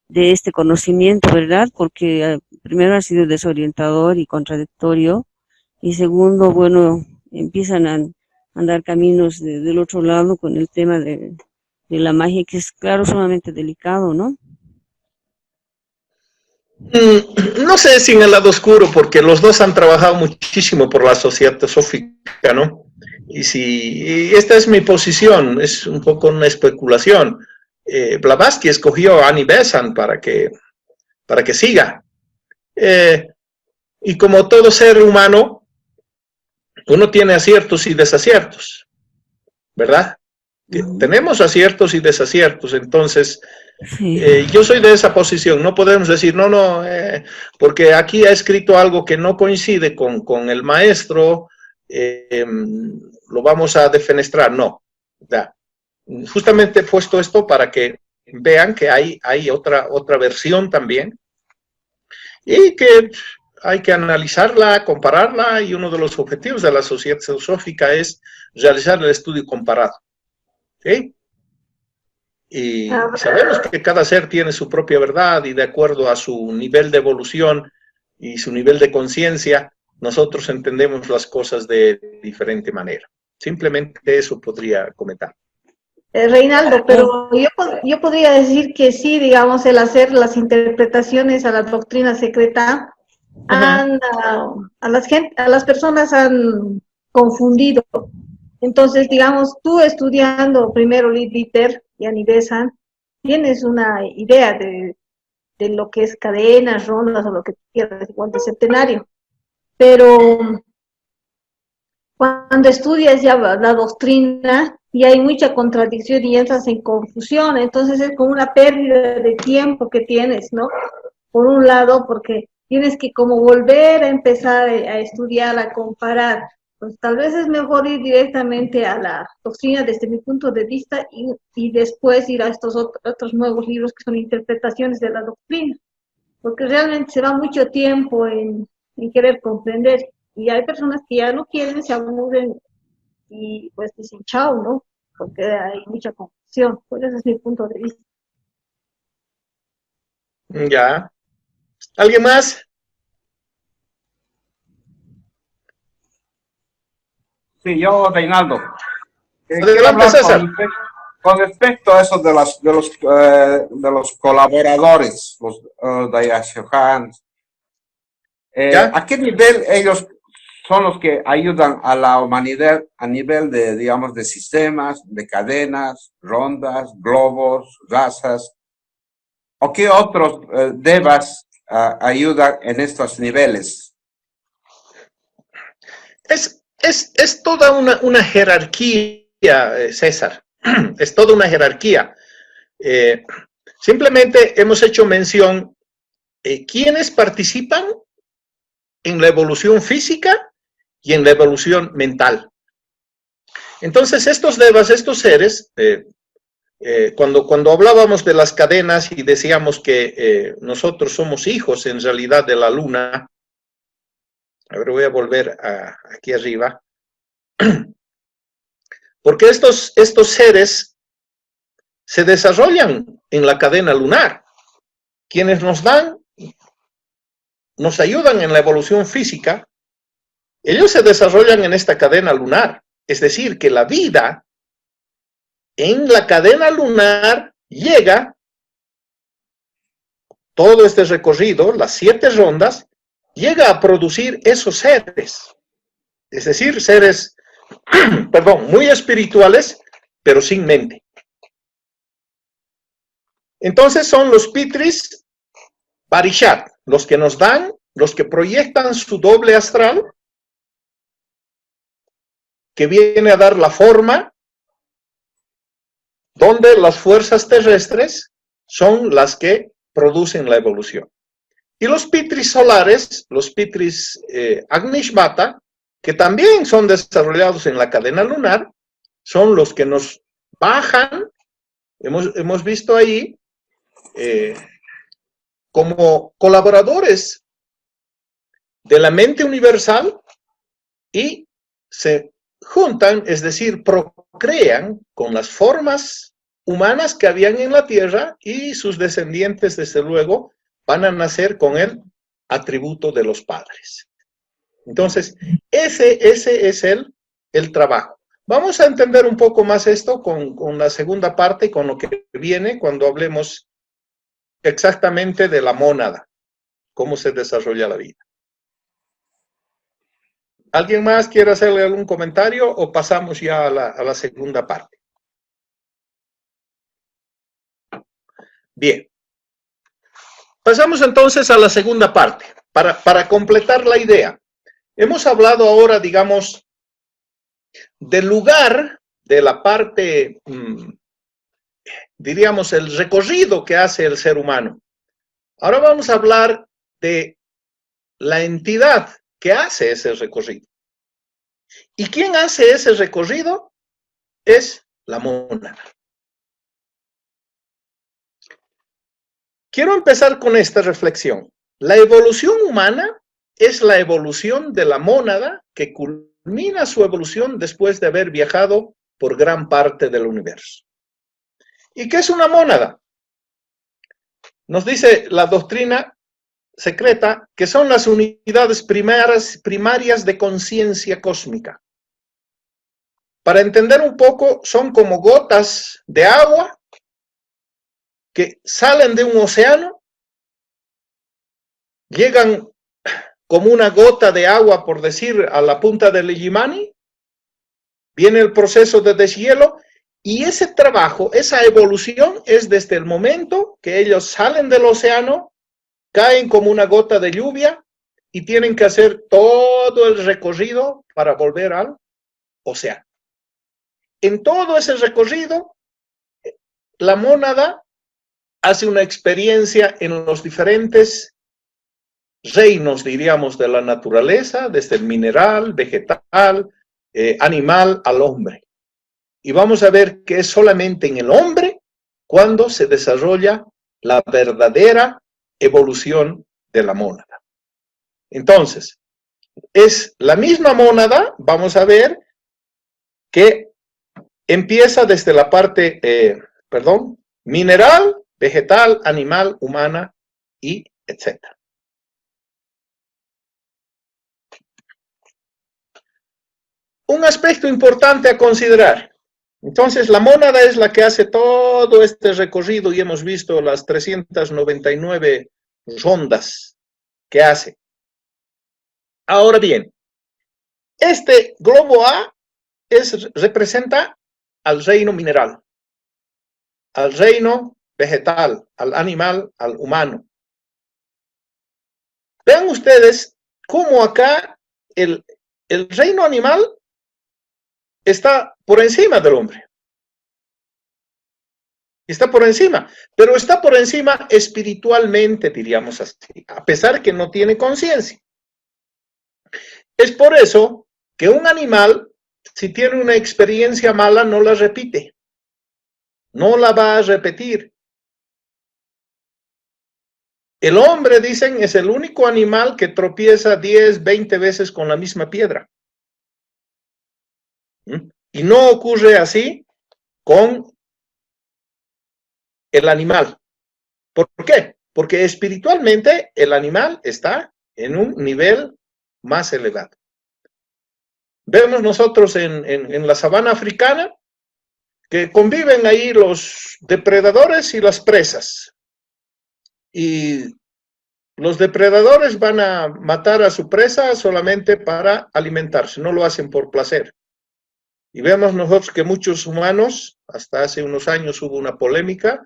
este conocimiento, ¿verdad? Porque primero ha sido desorientador y contradictorio, y segundo, bueno, empiezan a andar caminos del otro lado con el tema de la magia, que es, claro, sumamente delicado, ¿no? No sé si en el lado oscuro, porque los dos han trabajado muchísimo por la sociedad teosófica, ¿no? Y esta es mi posición, es un poco una especulación. Blavatsky escogió a Annie Besant para que siga. Y como todo ser humano, uno tiene aciertos y desaciertos, ¿verdad? Tenemos aciertos y desaciertos, entonces Sí. yo soy de esa posición. No podemos decir, porque aquí ha escrito algo que no coincide con el maestro, lo vamos a defenestrar. No, ya. Justamente he puesto esto para que vean que hay otra versión también y que hay que analizarla, compararla, y uno de los objetivos de la sociedad teosófica es realizar el estudio comparado. ¿Sí? Y sabemos que cada ser tiene su propia verdad y de acuerdo a su nivel de evolución y su nivel de conciencia, nosotros entendemos las cosas de diferente manera. Simplemente eso podría comentar. Reinaldo, pero yo podría decir que sí, digamos, el hacer las interpretaciones a la doctrina secreta a las personas han confundido. Entonces, digamos, tú estudiando primero Leadbeater y Annie Besant, tienes una idea de lo que es cadenas, rondas o lo que quieras, igual de septenario. Pero cuando estudias ya la doctrina y hay mucha contradicción y entras en confusión, entonces es como una pérdida de tiempo que tienes, ¿no? Por un lado, porque tienes que como volver a empezar a estudiar, a comparar. Pues tal vez es mejor ir directamente a la doctrina desde mi punto de vista y después ir a estos otros nuevos libros que son interpretaciones de la doctrina, porque realmente se va mucho tiempo en querer comprender. Y hay personas que ya no quieren, se aburren y pues dicen chao, ¿no? Porque hay mucha confusión. Pues ese es mi punto de vista. Ya. ¿Alguien más? Sí, yo, Reinaldo. Adelante, César. Con respecto a eso de los colaboradores, los Dayashohans, ¿a qué nivel ellos son los que ayudan a la humanidad a nivel de, digamos, de sistemas, de cadenas, rondas, globos, razas? ¿O qué otros devas ayudan en estos niveles? Es toda una jerarquía, César. Es toda una jerarquía. Simplemente hemos hecho mención quiénes participan en la evolución física y en la evolución mental. Entonces, estos devas, estos seres, cuando hablábamos de las cadenas y decíamos que nosotros somos hijos en realidad de la luna, a ver, voy a volver aquí arriba, porque estos seres se desarrollan en la cadena lunar. Quienes nos ayudan en la evolución física, ellos se desarrollan en esta cadena lunar. Es decir, que la vida en la cadena lunar llega, todo este recorrido, las 7 rondas, llega a producir esos seres. Es decir, seres, perdón, muy espirituales, pero sin mente. Entonces son los Pitris Parishat, los que nos dan, los que proyectan su doble astral, que viene a dar la forma, donde las fuerzas terrestres son las que producen la evolución. Y los Pitris solares, los Pitris Agnishvata, que también son desarrollados en la cadena lunar, son los que nos bajan, hemos visto ahí, como colaboradores de la mente universal y se juntan, es decir, procrean con las formas humanas que habían en la Tierra y sus descendientes, desde luego, van a nacer con el atributo de los padres. Entonces, ese es el trabajo. Vamos a entender un poco más esto con la segunda parte, con lo que viene cuando hablemos exactamente de la mónada, cómo se desarrolla la vida. ¿Alguien más quiere hacerle algún comentario o pasamos ya a la segunda parte? Bien. Pasamos entonces a la segunda parte, para completar la idea. Hemos hablado ahora, digamos, del lugar de la parte, diríamos, el recorrido que hace el ser humano. Ahora vamos a hablar de la entidad que hace ese recorrido. ¿Y quién hace ese recorrido? Es la mónada. Quiero empezar con esta reflexión. La evolución humana es la evolución de la mónada que culmina su evolución después de haber viajado por gran parte del universo. ¿Y qué es una mónada? Nos dice la doctrina secreta que son las unidades primarias de conciencia cósmica. Para entender un poco, son como gotas de agua que salen de un océano, llegan como una gota de agua, por decir, a la punta del Illimani, viene el proceso de deshielo, y ese trabajo, esa evolución es desde el momento que ellos salen del océano, caen como una gota de lluvia y tienen que hacer todo el recorrido para volver al océano. En todo ese recorrido, la mónada hace una experiencia en los diferentes reinos, diríamos, de la naturaleza, desde el mineral, vegetal, animal al hombre. Y vamos a ver que es solamente en el hombre cuando se desarrolla la verdadera evolución de la mónada. Entonces, es la misma mónada, vamos a ver, que empieza desde la parte, mineral, vegetal, animal, humana y etcétera. Un aspecto importante a considerar. Entonces, la mónada es la que hace todo este recorrido y hemos visto las 399 rondas que hace. Ahora bien, este globo A representa al reino mineral, al reino vegetal, al animal, al humano. Vean ustedes cómo acá el reino animal está por encima del hombre. Está por encima, pero está por encima espiritualmente, diríamos así, a pesar que no tiene conciencia. Es por eso que un animal, si tiene una experiencia mala, no la repite, no la va a repetir. El hombre, dicen, es el único animal que tropieza 10, 20 veces con la misma piedra. Y no ocurre así con el animal. ¿Por qué? Porque espiritualmente el animal está en un nivel más elevado. Vemos nosotros en la sabana africana que conviven ahí los depredadores y las presas. Y los depredadores van a matar a su presa solamente para alimentarse, no lo hacen por placer. Y vemos nosotros que muchos humanos, hasta hace unos años hubo una polémica,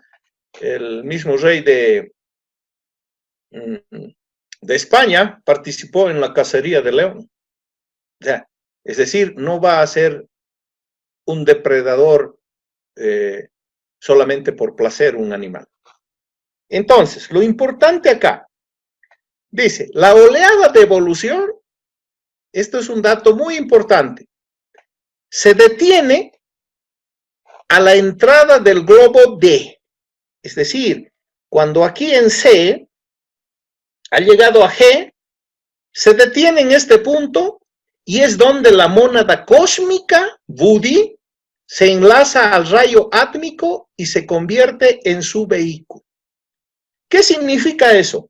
el mismo rey de España participó en la cacería de león. O sea, es decir, no va a ser un depredador solamente por placer un animal. Entonces, lo importante acá, dice, la oleada de evolución, esto es un dato muy importante, se detiene a la entrada del globo D. Es decir, cuando aquí en C ha llegado a G, se detiene en este punto y es donde la mónada cósmica, Budi, se enlaza al rayo átmico y se convierte en su vehículo. ¿Qué significa eso?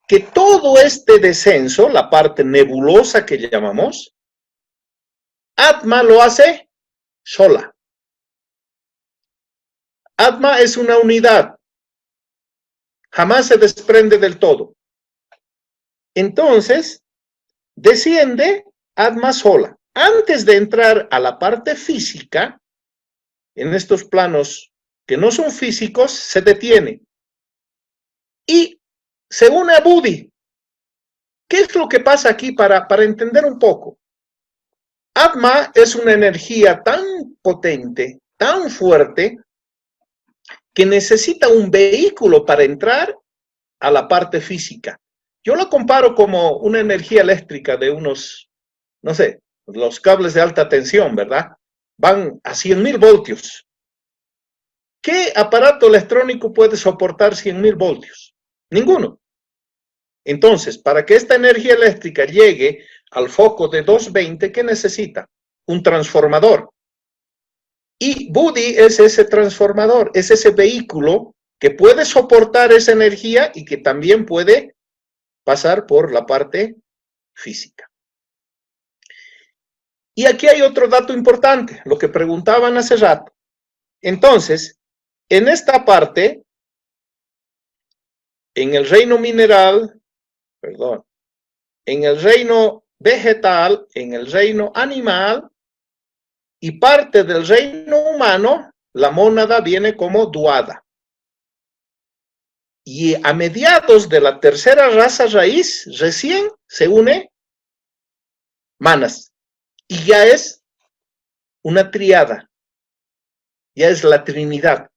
Que todo este descenso, la parte nebulosa que llamamos, Atma lo hace sola. Atma es una unidad, jamás se desprende del todo. Entonces, desciende Atma sola. Antes de entrar a la parte física, en estos planos que no son físicos, se detiene. Y se une a Budi. ¿Qué es lo que pasa aquí para entender un poco? Atma es una energía tan potente, tan fuerte, que necesita un vehículo para entrar a la parte física. Yo lo comparo como una energía eléctrica de unos, no sé, los cables de alta tensión, ¿verdad? Van a 100.000 voltios. ¿Qué aparato electrónico puede soportar 100.000 voltios? Ninguno. Entonces, para que esta energía eléctrica llegue al foco de 220, ¿qué necesita? Un transformador. Y Budi es ese transformador, es ese vehículo que puede soportar esa energía y que también puede pasar por la parte física. Y aquí hay otro dato importante, lo que preguntaban hace rato. Entonces, en esta parte, en el reino mineral, perdón, en el reino vegetal, en el reino animal y parte del reino humano, la mónada viene como duada. Y a mediados de la tercera raza raíz, recién se une Manas. Y ya es una triada. Ya es la Trinidad.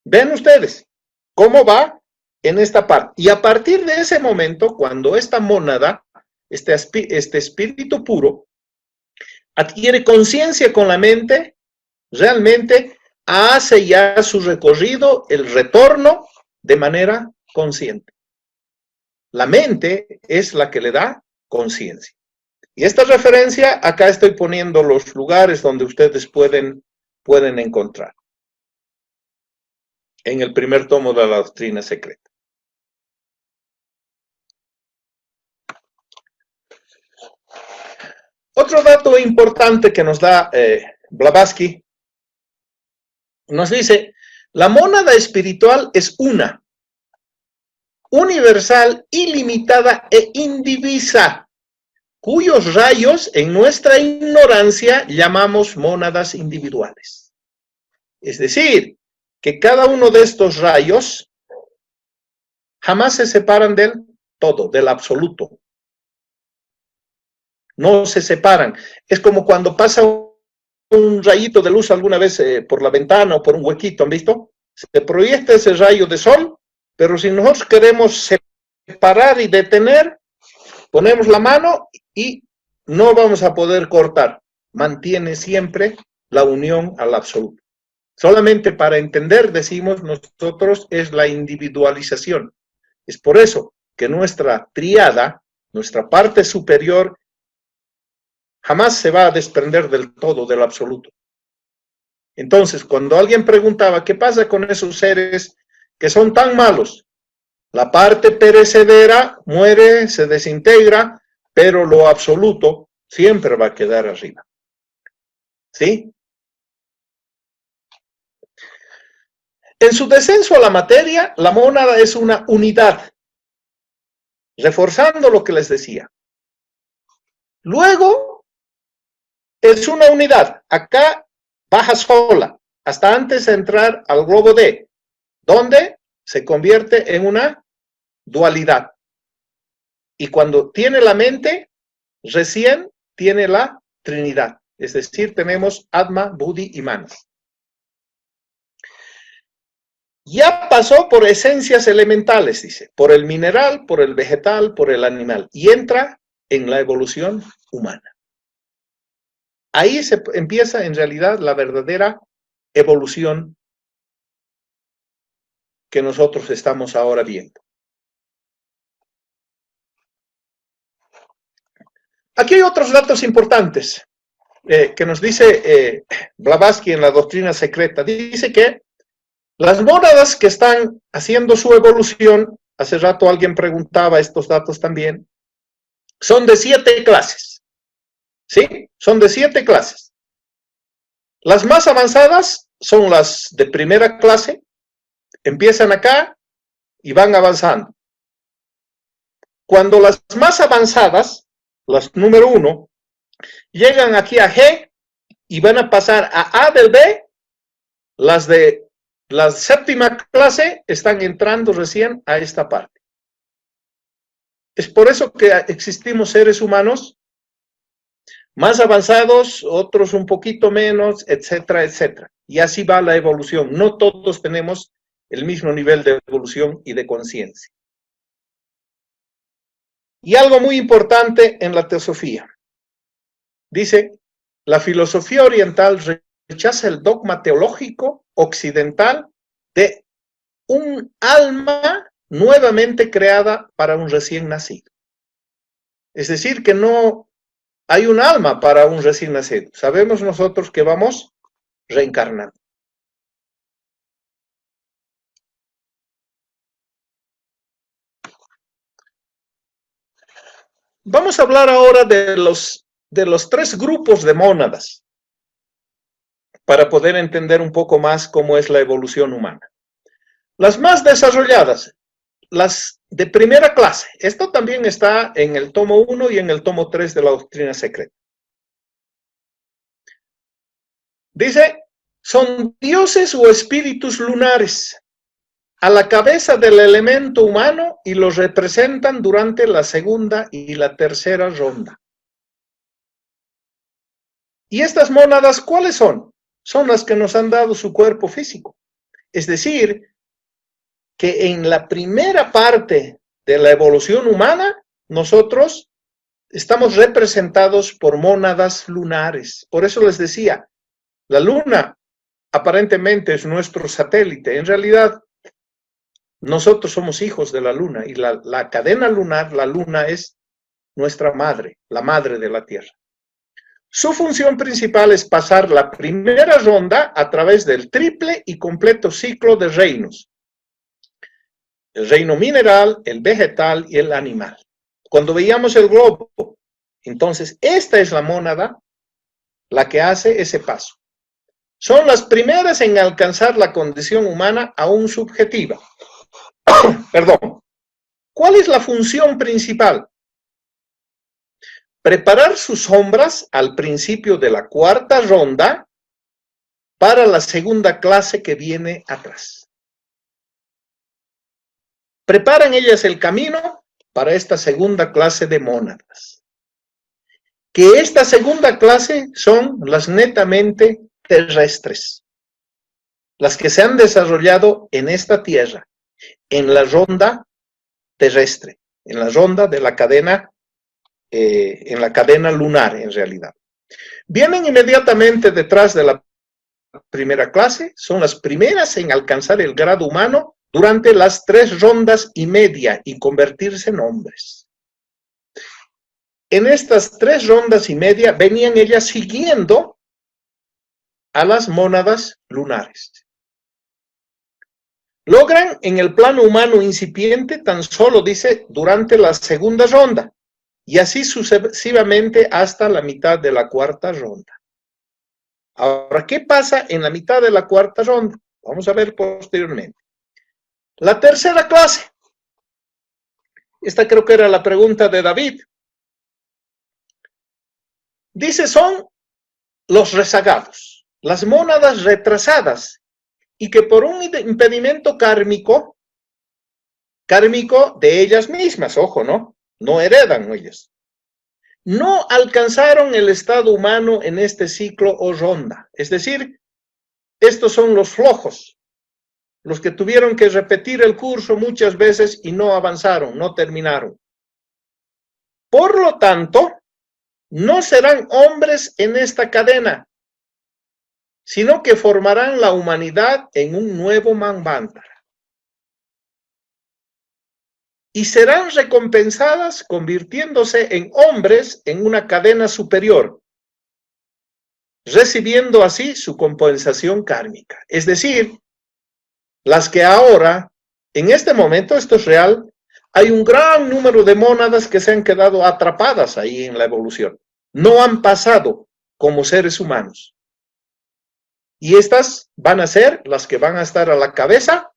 Ven ustedes cómo va en esta parte. Y a partir de ese momento, cuando esta mónada, este espíritu puro, adquiere conciencia con la mente, realmente hace ya su recorrido, el retorno de manera consciente. La mente es la que le da conciencia. Y esta referencia, acá estoy poniendo los lugares donde ustedes pueden encontrar. En el primer tomo de la doctrina secreta. Otro dato importante que nos da Blavatsky, nos dice, la mónada espiritual es una, universal, ilimitada e indivisa, cuyos rayos en nuestra ignorancia llamamos mónadas individuales. Es decir, que cada uno de estos rayos jamás se separan del todo, del absoluto. No se separan. Es como cuando pasa un rayito de luz alguna vez por la ventana o por un huequito, ¿han visto? se proyecta ese rayo de sol, pero si nosotros queremos separar y detener, ponemos la mano y no vamos a poder cortar. Mantiene siempre la unión al absoluto. Solamente para entender, decimos nosotros, es la individualización. Es por eso que nuestra tríada, nuestra parte superior, jamás se va a desprender del todo, del absoluto. Entonces, cuando alguien preguntaba, ¿qué pasa con esos seres que son tan malos? La parte perecedera muere, se desintegra, pero lo absoluto siempre va a quedar arriba. ¿Sí? En su descenso a la materia, la mónada es una unidad, reforzando lo que les decía. Luego, es una unidad. Acá baja sola, hasta antes de entrar al globo D, donde se convierte en una dualidad. Y cuando tiene la mente, recién tiene la Trinidad. Es decir, tenemos Atma, Buddhi y Manas. Ya pasó por esencias elementales, dice, por el mineral, por el vegetal, por el animal, y entra en la evolución humana. Ahí se empieza en realidad la verdadera evolución que nosotros estamos ahora viendo. Aquí hay otros datos importantes que nos dice Blavatsky en la Doctrina Secreta. Dice que las mónadas que están haciendo su evolución, hace rato alguien preguntaba estos datos también, son de 7 clases. ¿Sí? Son de 7 clases. Las más avanzadas son las de primera clase, empiezan acá y van avanzando. Cuando las más avanzadas, las número 1, llegan aquí a G y van a pasar a A del B, las de la séptima clase están entrando recién a esta parte. Es por eso que existimos seres humanos más avanzados, otros un poquito menos, etcétera, etcétera. Y así va la evolución. No todos tenemos el mismo nivel de evolución y de conciencia. Y algo muy importante en la teosofía. Dice, la filosofía oriental rechaza el dogma teológico occidental de un alma nuevamente creada para un recién nacido. Es decir, que no hay un alma para un recién nacido. Sabemos nosotros que vamos reencarnando. Vamos a hablar ahora de los 3 grupos de mónadas, para poder entender un poco más cómo es la evolución humana. Las más desarrolladas, las de primera clase. Esto también está en el tomo 1 y en el tomo 3 de la Doctrina Secreta. Dice, son dioses o espíritus lunares a la cabeza del elemento humano y los representan durante la segunda y la tercera ronda. ¿Y estas mónadas cuáles son? Son las que nos han dado su cuerpo físico. Es decir, que en la primera parte de la evolución humana, nosotros estamos representados por mónadas lunares. Por eso les decía, la luna aparentemente es nuestro satélite. En realidad, nosotros somos hijos de la luna y la cadena lunar, la luna es nuestra madre, la madre de la Tierra. Su función principal es pasar la primera ronda a través del triple y completo ciclo de reinos. El reino mineral, el vegetal y el animal. Cuando veíamos el globo, entonces esta es la mónada la que hace ese paso. Son las primeras en alcanzar la condición humana aún subjetiva. Perdón. ¿Cuál es la función principal? Preparar sus sombras al principio de la cuarta ronda para la segunda clase que viene atrás. Preparan ellas el camino para esta segunda clase de mónadas. Que esta segunda clase son las netamente terrestres. las que se han desarrollado en esta Tierra, en la ronda terrestre, en la ronda de la cadena, en la cadena lunar en realidad. Vienen inmediatamente detrás de la primera clase, son las primeras en alcanzar el grado humano durante las 3 rondas y media y convertirse en hombres. En estas 3 rondas y media venían ellas siguiendo a las mónadas lunares. Logran en el plano humano incipiente tan solo, dice, durante la segunda ronda, y así sucesivamente hasta la mitad de la cuarta ronda. Ahora, ¿qué pasa en la mitad de la cuarta ronda? Vamos a ver posteriormente. La tercera clase. Esta creo que era la pregunta de David. Dice, son los rezagados, las mónadas retrasadas, y que por un impedimento kármico de ellas mismas, ojo, no heredan ellas, no alcanzaron el estado humano en este ciclo o ronda. Es decir, estos son los flojos, los que tuvieron que repetir el curso muchas veces y no avanzaron, no terminaron. Por lo tanto, no serán hombres en esta cadena, sino que formarán la humanidad en un nuevo Manvantara. Y serán recompensadas convirtiéndose en hombres en una cadena superior, recibiendo así su compensación kármica. Es decir, las que ahora, en este momento, esto es real, hay un gran número de mónadas que se han quedado atrapadas ahí en la evolución. No han pasado como seres humanos. Y estas van a ser las que van a estar a la cabeza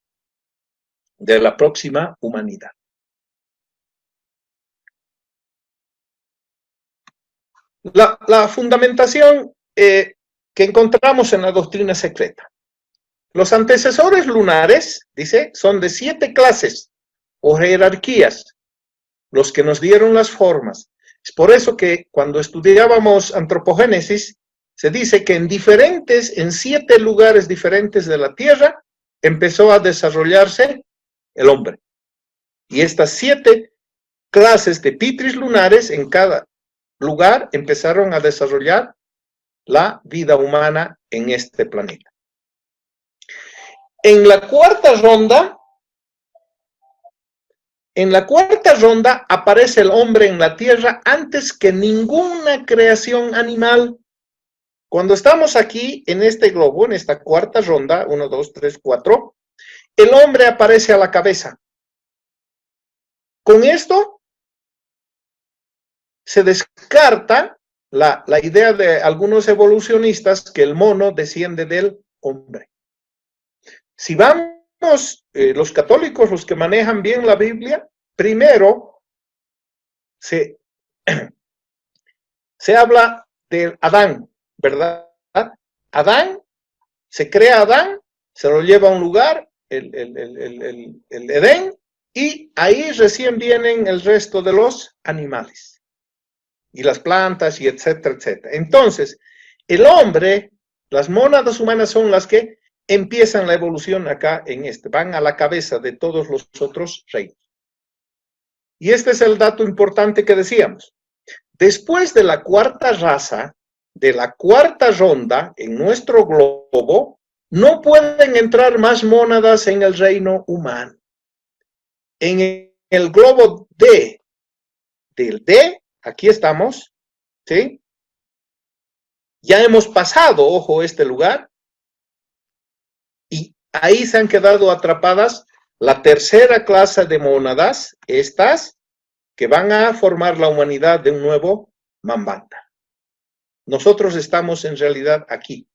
de la próxima humanidad. La fundamentación que encontramos en la doctrina secreta. Los antecesores lunares, dice, son de 7 clases o jerarquías, los que nos dieron las formas. Es por eso que cuando estudiábamos antropogénesis, se dice que en 7 lugares diferentes de la Tierra empezó a desarrollarse el hombre. Y estas 7 clases de pitris lunares en cada lugar empezaron a desarrollar la vida humana en este planeta. En la cuarta ronda aparece el hombre en la Tierra antes que ninguna creación animal. Cuando estamos aquí en este globo, en esta cuarta ronda, 1, 2, 3, 4, el hombre aparece a la cabeza. Con esto se descarta la idea de algunos evolucionistas que el mono desciende del hombre. Si vamos, los católicos, los que manejan bien la Biblia, primero se habla de Adán, ¿verdad? Adán, se crea Adán, se lo lleva a un lugar, el Edén, y ahí recién vienen el resto de los animales, y las plantas, y etcétera, etcétera. Entonces, el hombre, las mónadas humanas son las que empiezan la evolución acá en van a la cabeza de todos los otros reinos. Y este es el dato importante que decíamos. Después de la cuarta raza, de la cuarta ronda en nuestro globo, no pueden entrar más mónadas en el reino humano. En el globo del D, aquí estamos, ¿sí? Ya hemos pasado, ojo, este lugar, y ahí se han quedado atrapadas la tercera clase de mónadas, estas que van a formar la humanidad de un nuevo Manvantara. Nosotros estamos en realidad aquí.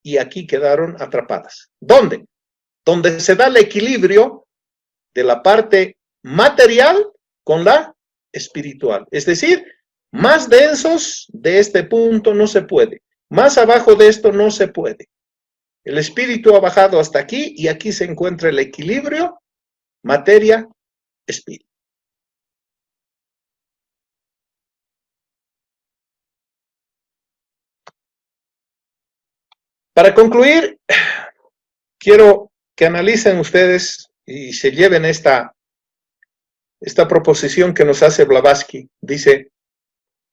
Y aquí quedaron atrapadas. ¿Dónde? Donde se da el equilibrio de la parte material con la espiritual. Es decir, más densos de este punto no se puede. Más abajo de esto no se puede. El espíritu ha bajado hasta aquí y aquí se encuentra el equilibrio materia-espíritu. Para concluir, quiero que analicen ustedes y se lleven esta proposición que nos hace Blavatsky. Dice,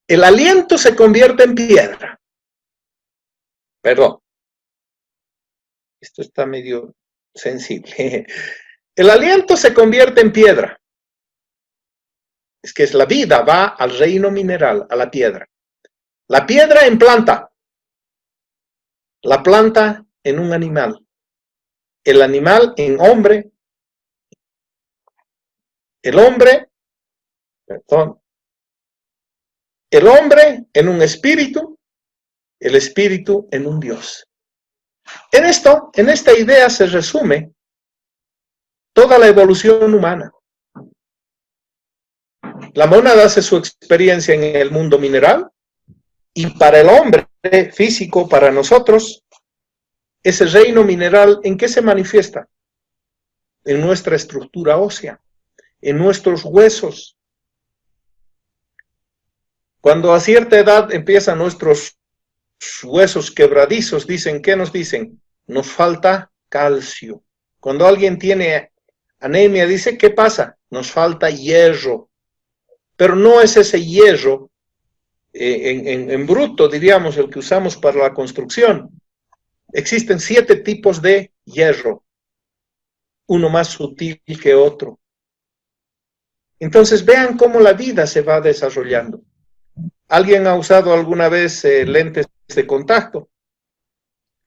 el aliento se convierte en piedra. Perdón, esto está medio sensible. El aliento se convierte en piedra. Es que es la vida, va al reino mineral, a la piedra. La piedra en planta. La planta en un animal. El animal en hombre. El hombre, perdón. El hombre en un espíritu. El espíritu en un Dios. En esta idea se resume toda la evolución humana. La mónada hace su experiencia en el mundo mineral y para el hombre físico, para nosotros, ese reino mineral, ¿en qué se manifiesta? En nuestra estructura ósea, en nuestros huesos. Cuando a cierta edad empiezan nuestros huesos quebradizos, dicen, ¿qué nos dicen? Nos falta calcio. Cuando alguien tiene anemia, dice, ¿qué pasa? Nos falta hierro. Pero no es ese hierro en bruto, diríamos, el que usamos para la construcción. Existen 7 tipos de hierro, uno más sutil que otro. Entonces vean cómo la vida se va desarrollando. ¿Alguien ha usado alguna vez lentes de contacto?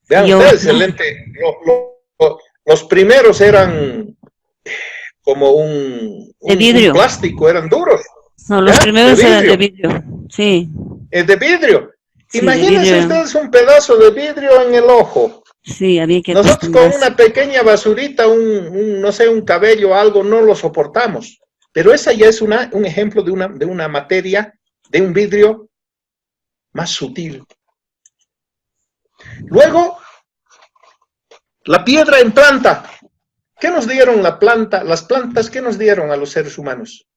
Vean ustedes, el lente, los primeros eran como un plástico, eran duros. No, los primeros eran de vidrio, sí. Es de vidrio. Sí, imagínense ustedes un pedazo de vidrio en el ojo. Sí, había que nosotros con una pequeña basurita, no sé, un cabello, algo, no lo soportamos. Pero esa ya es un ejemplo de una materia, de un vidrio más sutil. Luego, la piedra en planta. ¿Qué nos dieron las plantas, qué nos dieron a los seres humanos?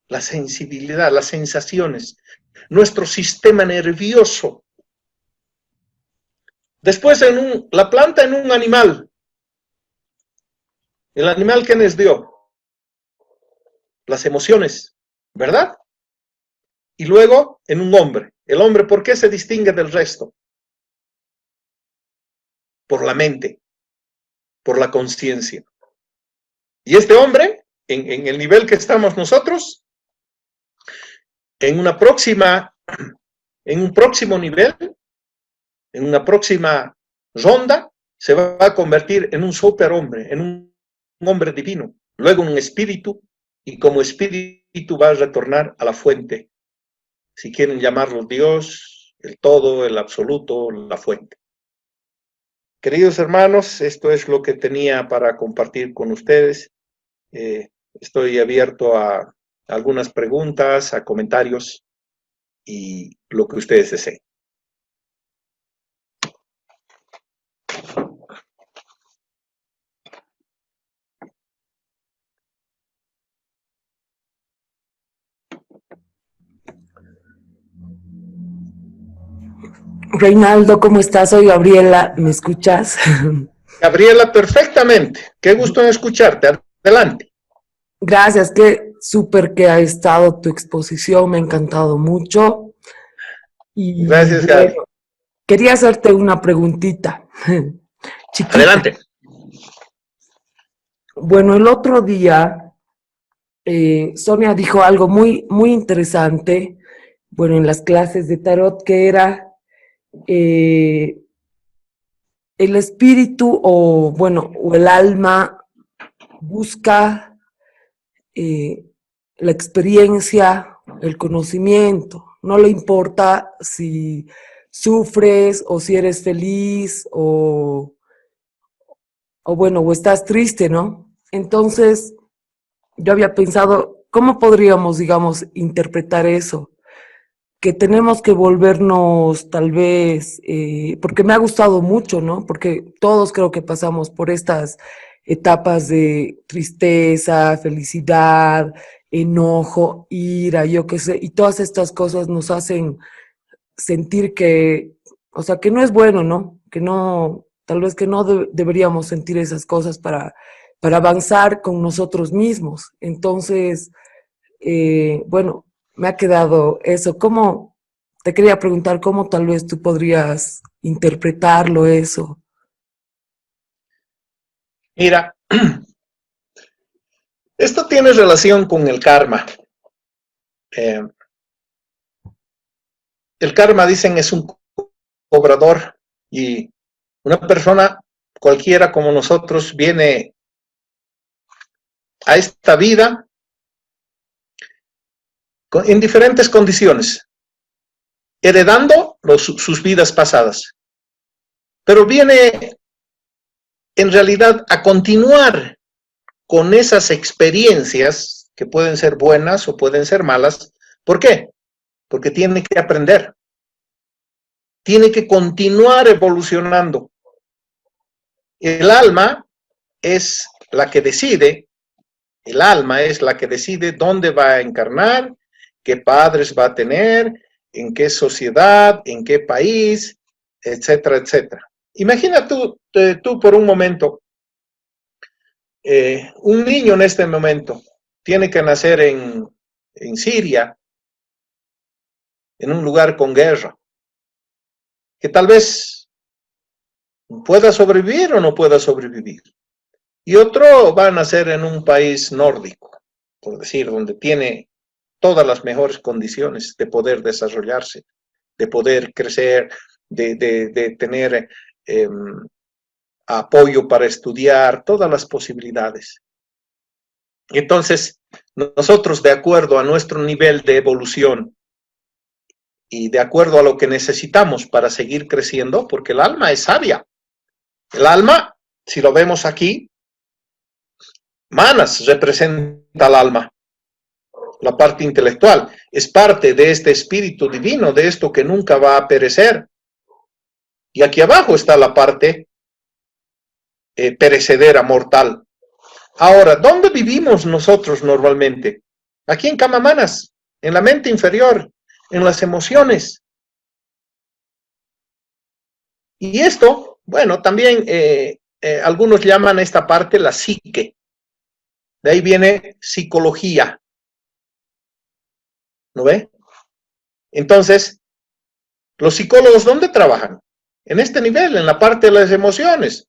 La sensibilidad, las sensaciones, nuestro sistema nervioso. Después la planta en un animal. El animal, ¿qué nos dio? Las emociones, ¿verdad? Y luego en un hombre. El hombre, ¿por qué se distingue del resto? Por la mente, por la conciencia. Y este hombre, en el nivel que estamos nosotros, en un próximo nivel, en una próxima ronda, se va a convertir en un superhombre, en un hombre divino, luego en un espíritu, y como espíritu va a retornar a la fuente. Si quieren llamarlo Dios, el todo, el absoluto, la fuente. Queridos hermanos, esto es lo que tenía para compartir con ustedes. Estoy abierto a algunas preguntas, a comentarios y lo que ustedes deseen. Reinaldo, ¿cómo estás? Soy Gabriela, ¿me escuchas? Gabriela, perfectamente. Qué gusto en escucharte. Adelante. Gracias, qué súper que ha estado tu exposición, me ha encantado mucho. Y gracias, Gaby. Bueno, quería hacerte una preguntita. Chiquita. Adelante. Bueno, el otro día Sonia dijo algo muy, muy interesante, bueno, en las clases de tarot, que era el espíritu o el alma busca la experiencia, el conocimiento. No le importa si sufres o si eres feliz o estás triste, ¿no? Entonces, yo había pensado, ¿cómo podríamos, digamos, interpretar eso? Que tenemos que volvernos tal vez, porque me ha gustado mucho, ¿no? Porque todos creo que pasamos por estas etapas de tristeza, felicidad, enojo, ira, yo qué sé, y todas estas cosas nos hacen sentir que O sea, que no es bueno, ¿no? Que no, tal vez que no deberíamos sentir esas cosas para avanzar con nosotros mismos. Entonces, bueno, me ha quedado eso. ¿Cómo, te quería preguntar cómo tal vez tú podrías interpretarlo eso? Mira, esto tiene relación con el karma. El karma, dicen, es un cobrador, y una persona cualquiera como nosotros viene a esta vida en diferentes condiciones, heredando sus vidas pasadas, pero viene en realidad a continuar con esas experiencias que pueden ser buenas o pueden ser malas. ¿Por qué? Porque tiene que aprender, tiene que continuar evolucionando. El alma es la que decide, el alma es la que decide dónde va a encarnar, qué padres va a tener, en qué sociedad, en qué país, etcétera, etcétera. Imagina tú por un momento, un niño en este momento tiene que nacer en Siria, en un lugar con guerra, que tal vez pueda sobrevivir o no pueda sobrevivir. Y otro va a nacer en un país nórdico, por decir, donde tiene todas las mejores condiciones de poder desarrollarse, de poder crecer, de tener apoyo para estudiar, todas las posibilidades. Entonces, nosotros, de acuerdo a nuestro nivel de evolución y de acuerdo a lo que necesitamos para seguir creciendo, porque el alma es sabia. El alma, si lo vemos aquí, Manas representa al alma, la parte intelectual, es parte de este espíritu divino, de esto que nunca va a perecer. Y aquí abajo está la parte perecedera, mortal. Ahora, ¿dónde vivimos nosotros normalmente? Aquí en Camamanas, en la mente inferior, en las emociones. Y esto, bueno, también algunos llaman esta parte la psique. De ahí viene psicología. ¿No ve? Entonces, los psicólogos, ¿dónde trabajan? En este nivel, en la parte de las emociones,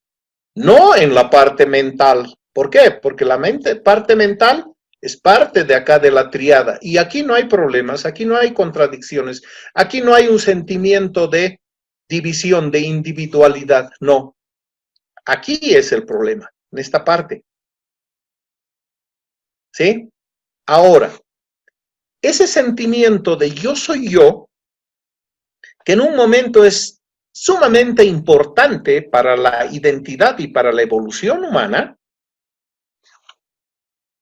no en la parte mental. ¿Por qué? Porque la parte mental es parte de acá de la triada. Y aquí no hay problemas, aquí no hay contradicciones, aquí no hay un sentimiento de división, de individualidad. No. Aquí es el problema, en esta parte. ¿Sí? Ahora, ese sentimiento de yo soy yo, que en un momento es sumamente importante para la identidad y para la evolución humana,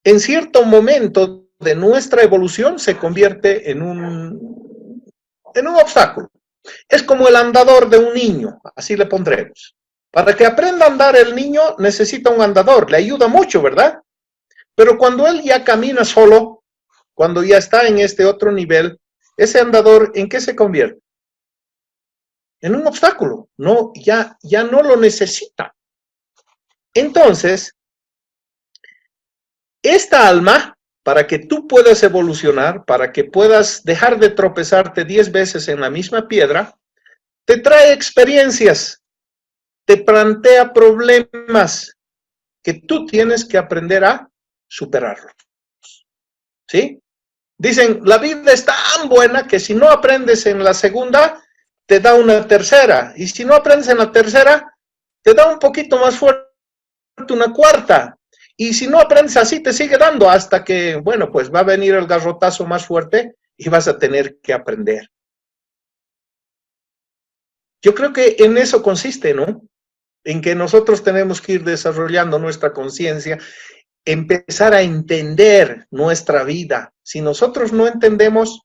en cierto momento de nuestra evolución se convierte en un obstáculo. Es como el andador de un niño, así le pondremos. Para que aprenda a andar el niño necesita un andador, le ayuda mucho, ¿verdad? Pero cuando él ya camina solo, cuando ya está en este otro nivel, ese andador, ¿en qué se convierte? En un obstáculo. No, ya no lo necesita. Entonces, esta alma, para que tú puedas evolucionar, para que puedas dejar de tropezarte 10 veces en la misma piedra, te trae experiencias, te plantea problemas que tú tienes que aprender a superarlos. ¿Sí? Dicen, la vida es tan buena que si no aprendes en la segunda, te da una tercera. Y si no aprendes en la tercera, te da un poquito más fuerte una cuarta. Y si no aprendes así, te sigue dando hasta que, bueno, pues va a venir el garrotazo más fuerte y vas a tener que aprender. Yo creo que en eso consiste, ¿no? En que nosotros tenemos que ir desarrollando nuestra conciencia, empezar a entender nuestra vida. Si nosotros no entendemos,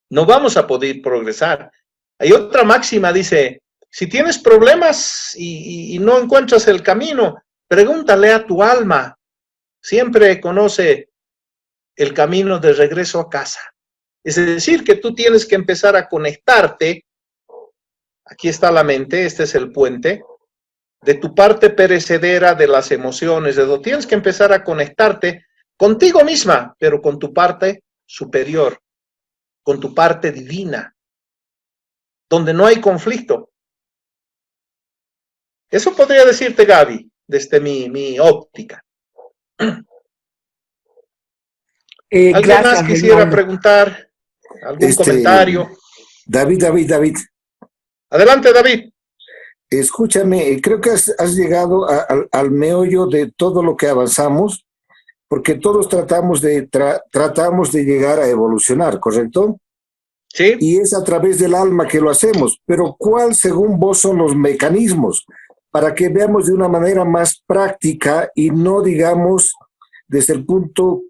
no vamos a poder progresar. Hay otra máxima, dice, si tienes problemas y no encuentras el camino, pregúntale a tu alma. Siempre conoce el camino de regreso a casa. Es decir, que tú tienes que empezar a conectarte aquí está la mente, este es el puente, de tu parte perecedera de las emociones, de donde tienes que empezar a conectarte contigo misma, pero con tu parte superior, con tu parte divina, donde no hay conflicto. Eso podría decirte, Gaby, desde mi óptica. ¿Alguien Gracias, más quisiera Reinaldo. preguntar? ¿Algún comentario? David, Adelante, David. escúchame, creo que has llegado al meollo de todo lo que avanzamos, porque todos tratamos de llegar a evolucionar, ¿correcto? Sí. Y es a través del alma que lo hacemos, pero ¿cuál, según vos, son los mecanismos para que veamos de una manera más práctica y no, digamos, desde el punto,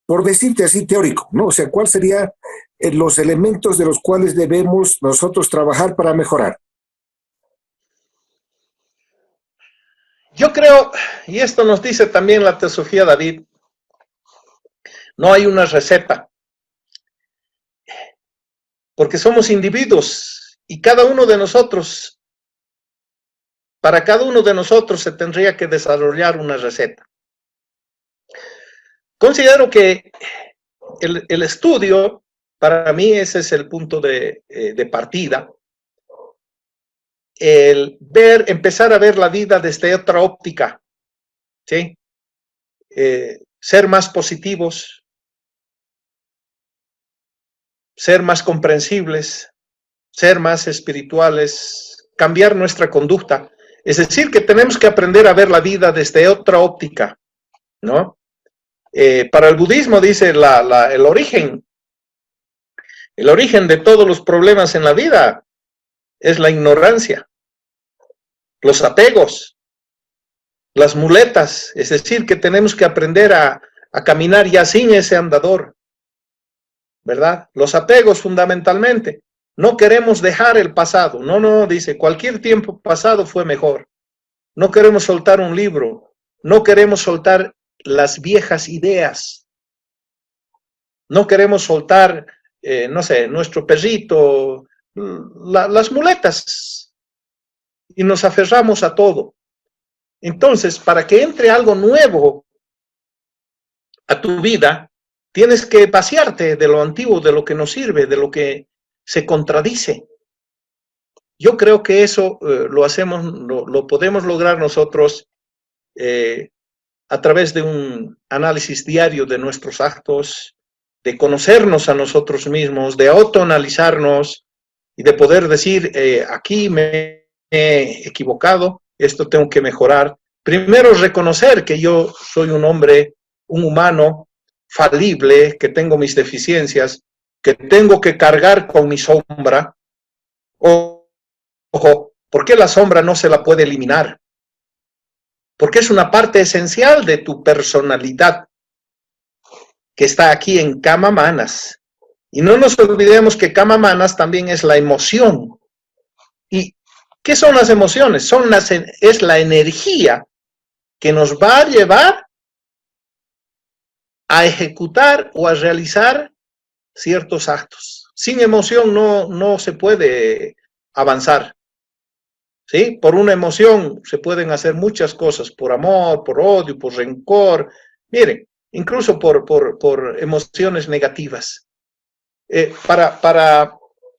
por decirte así, teórico, ¿no? O sea, ¿cuáles serían los elementos de los cuales debemos nosotros trabajar para mejorar? Yo creo, y esto nos dice también la teosofía, David, no hay una receta, porque somos individuos y cada uno de nosotros, para cada uno de nosotros se tendría que desarrollar una receta. Considero que el estudio, para mí ese es el punto de partida, el empezar a ver la vida desde otra óptica, ¿sí? Ser más positivos, ser más comprensibles, ser más espirituales, cambiar nuestra conducta. Es decir, que tenemos que aprender a ver la vida desde otra óptica, ¿no? Para el budismo dice el origen de todos los problemas en la vida es la ignorancia, los apegos, las muletas, es decir, que tenemos que aprender a caminar ya sin ese andador, ¿verdad? Los apegos fundamentalmente. No queremos dejar el pasado. No, dice, cualquier tiempo pasado fue mejor. No queremos soltar un libro. No queremos soltar las viejas ideas. No queremos soltar, no sé, nuestro perrito, las muletas. Y nos aferramos a todo. Entonces, para que entre algo nuevo a tu vida, tienes que vaciarte de lo antiguo, de lo que no sirve, de lo que se contradice. Yo creo que eso lo hacemos, lo podemos lograr nosotros a través de un análisis diario de nuestros actos, de conocernos a nosotros mismos, de autoanalizarnos y de poder decir, aquí me he equivocado, esto tengo que mejorar. Primero, reconocer que yo soy un hombre, un humano falible, que tengo mis deficiencias, que tengo que cargar con mi sombra. Ojo, ¿por qué la sombra no se la puede eliminar? Porque es una parte esencial de tu personalidad que está aquí en Kama Manas. Y no nos olvidemos que Kama Manas también es la emoción. ¿Y qué son las emociones? Es la energía que nos va a llevar a ejecutar o a realizar ciertos actos. Sin emoción no se puede avanzar. ¿Sí? Por una emoción se pueden hacer muchas cosas, por amor, por odio, por rencor, miren, incluso por emociones negativas. Para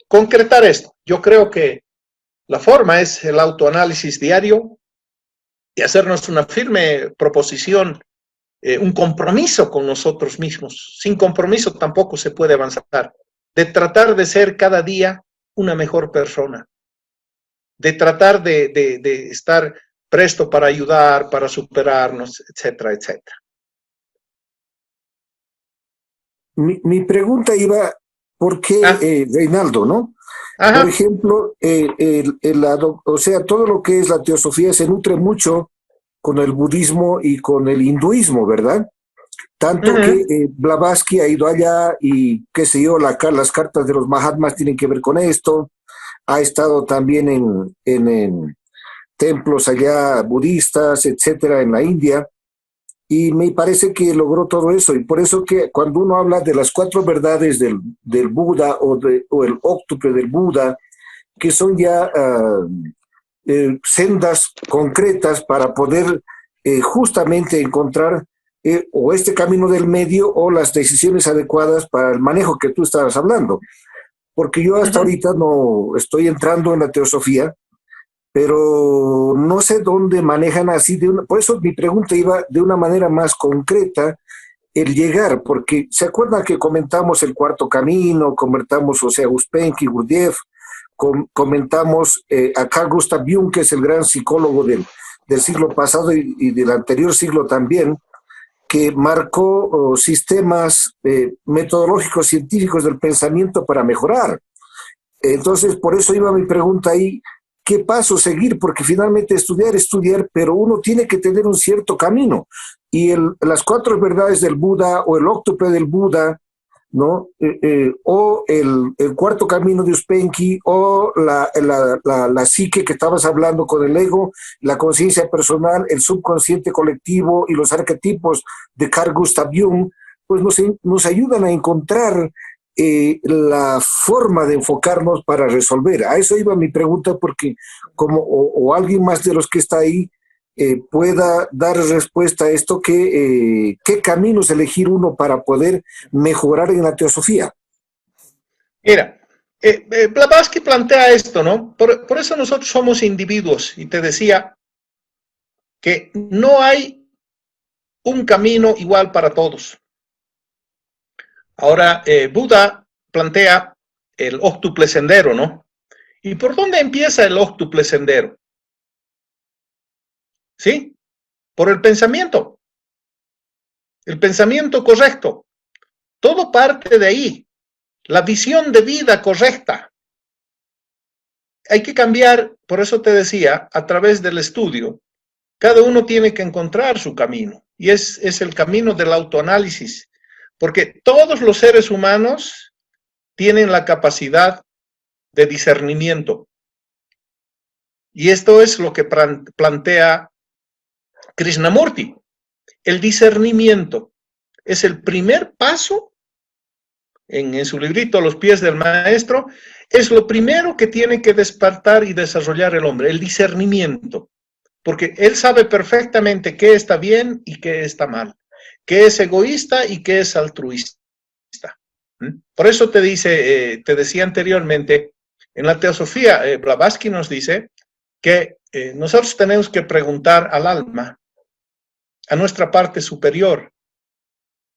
concretar esto, yo creo que la forma es el autoanálisis diario y hacernos una firme proposición, un compromiso con nosotros mismos. Sin compromiso tampoco se puede avanzar. De tratar de ser cada día una mejor persona. De tratar de estar presto para ayudar, para superarnos, etcétera, etcétera. Mi pregunta iba, ¿por qué, Reinaldo, no? Ajá. Por ejemplo, o sea, todo lo que es la teosofía se nutre mucho con el budismo y con el hinduismo, ¿verdad? Tanto que Blavatsky ha ido allá y, qué sé yo, las cartas de los Mahatmas tienen que ver con esto. Ha estado también en templos allá budistas, etcétera, en la India, y me parece que logró todo eso, y por eso que cuando uno habla de las 4 verdades del Buda o el óctuple del Buda, que son ya sendas concretas para poder justamente encontrar o este camino del medio o las decisiones adecuadas para el manejo que tú estabas hablando. Porque yo hasta ahorita no estoy entrando en la teosofía, pero no sé dónde manejan así. Por eso mi pregunta iba de una manera más concreta, el llegar, porque ¿se acuerdan que comentamos el cuarto camino, comentamos, o sea, Uspenski, Gurdjieff, comentamos a Carl Gustav Jung, que es el gran psicólogo del siglo pasado y del anterior siglo también, que marcó sistemas metodológicos científicos del pensamiento para mejorar? Entonces, por eso iba mi pregunta ahí, ¿qué paso seguir? Porque finalmente estudiar, pero uno tiene que tener un cierto camino. Y las 4 verdades del Buda o el óctuple del Buda, ¿no? O el cuarto camino de Uspenski, o la psique que estabas hablando con el ego, la conciencia personal, el subconsciente colectivo y los arquetipos de Carl Gustav Jung, pues nos ayudan a encontrar la forma de enfocarnos para resolver. A eso iba mi pregunta, porque o alguien más de los que está ahí pueda dar respuesta a esto, ¿qué caminos elegir uno para poder mejorar en la teosofía? Mira, Blavatsky plantea esto, ¿no? Por eso nosotros somos individuos, y te decía que no hay un camino igual para todos. Ahora, Buda plantea el óctuple sendero, ¿no? ¿Y por dónde empieza el óctuple sendero? ¿Sí? Por el pensamiento correcto. Todo parte de ahí. La visión de vida correcta. Hay que cambiar, por eso te decía, a través del estudio, cada uno tiene que encontrar su camino. Y es el camino del autoanálisis. Porque todos los seres humanos tienen la capacidad de discernimiento. Y esto es lo que plantea Krishnamurti. El discernimiento es el primer paso, en su librito Los pies del maestro, es lo primero que tiene que despertar y desarrollar el hombre, el discernimiento. Porque él sabe perfectamente qué está bien y qué está mal, qué es egoísta y qué es altruista. Por eso te decía anteriormente, en la teosofía, Blavatsky nos dice que nosotros tenemos que preguntar al alma, a nuestra parte superior,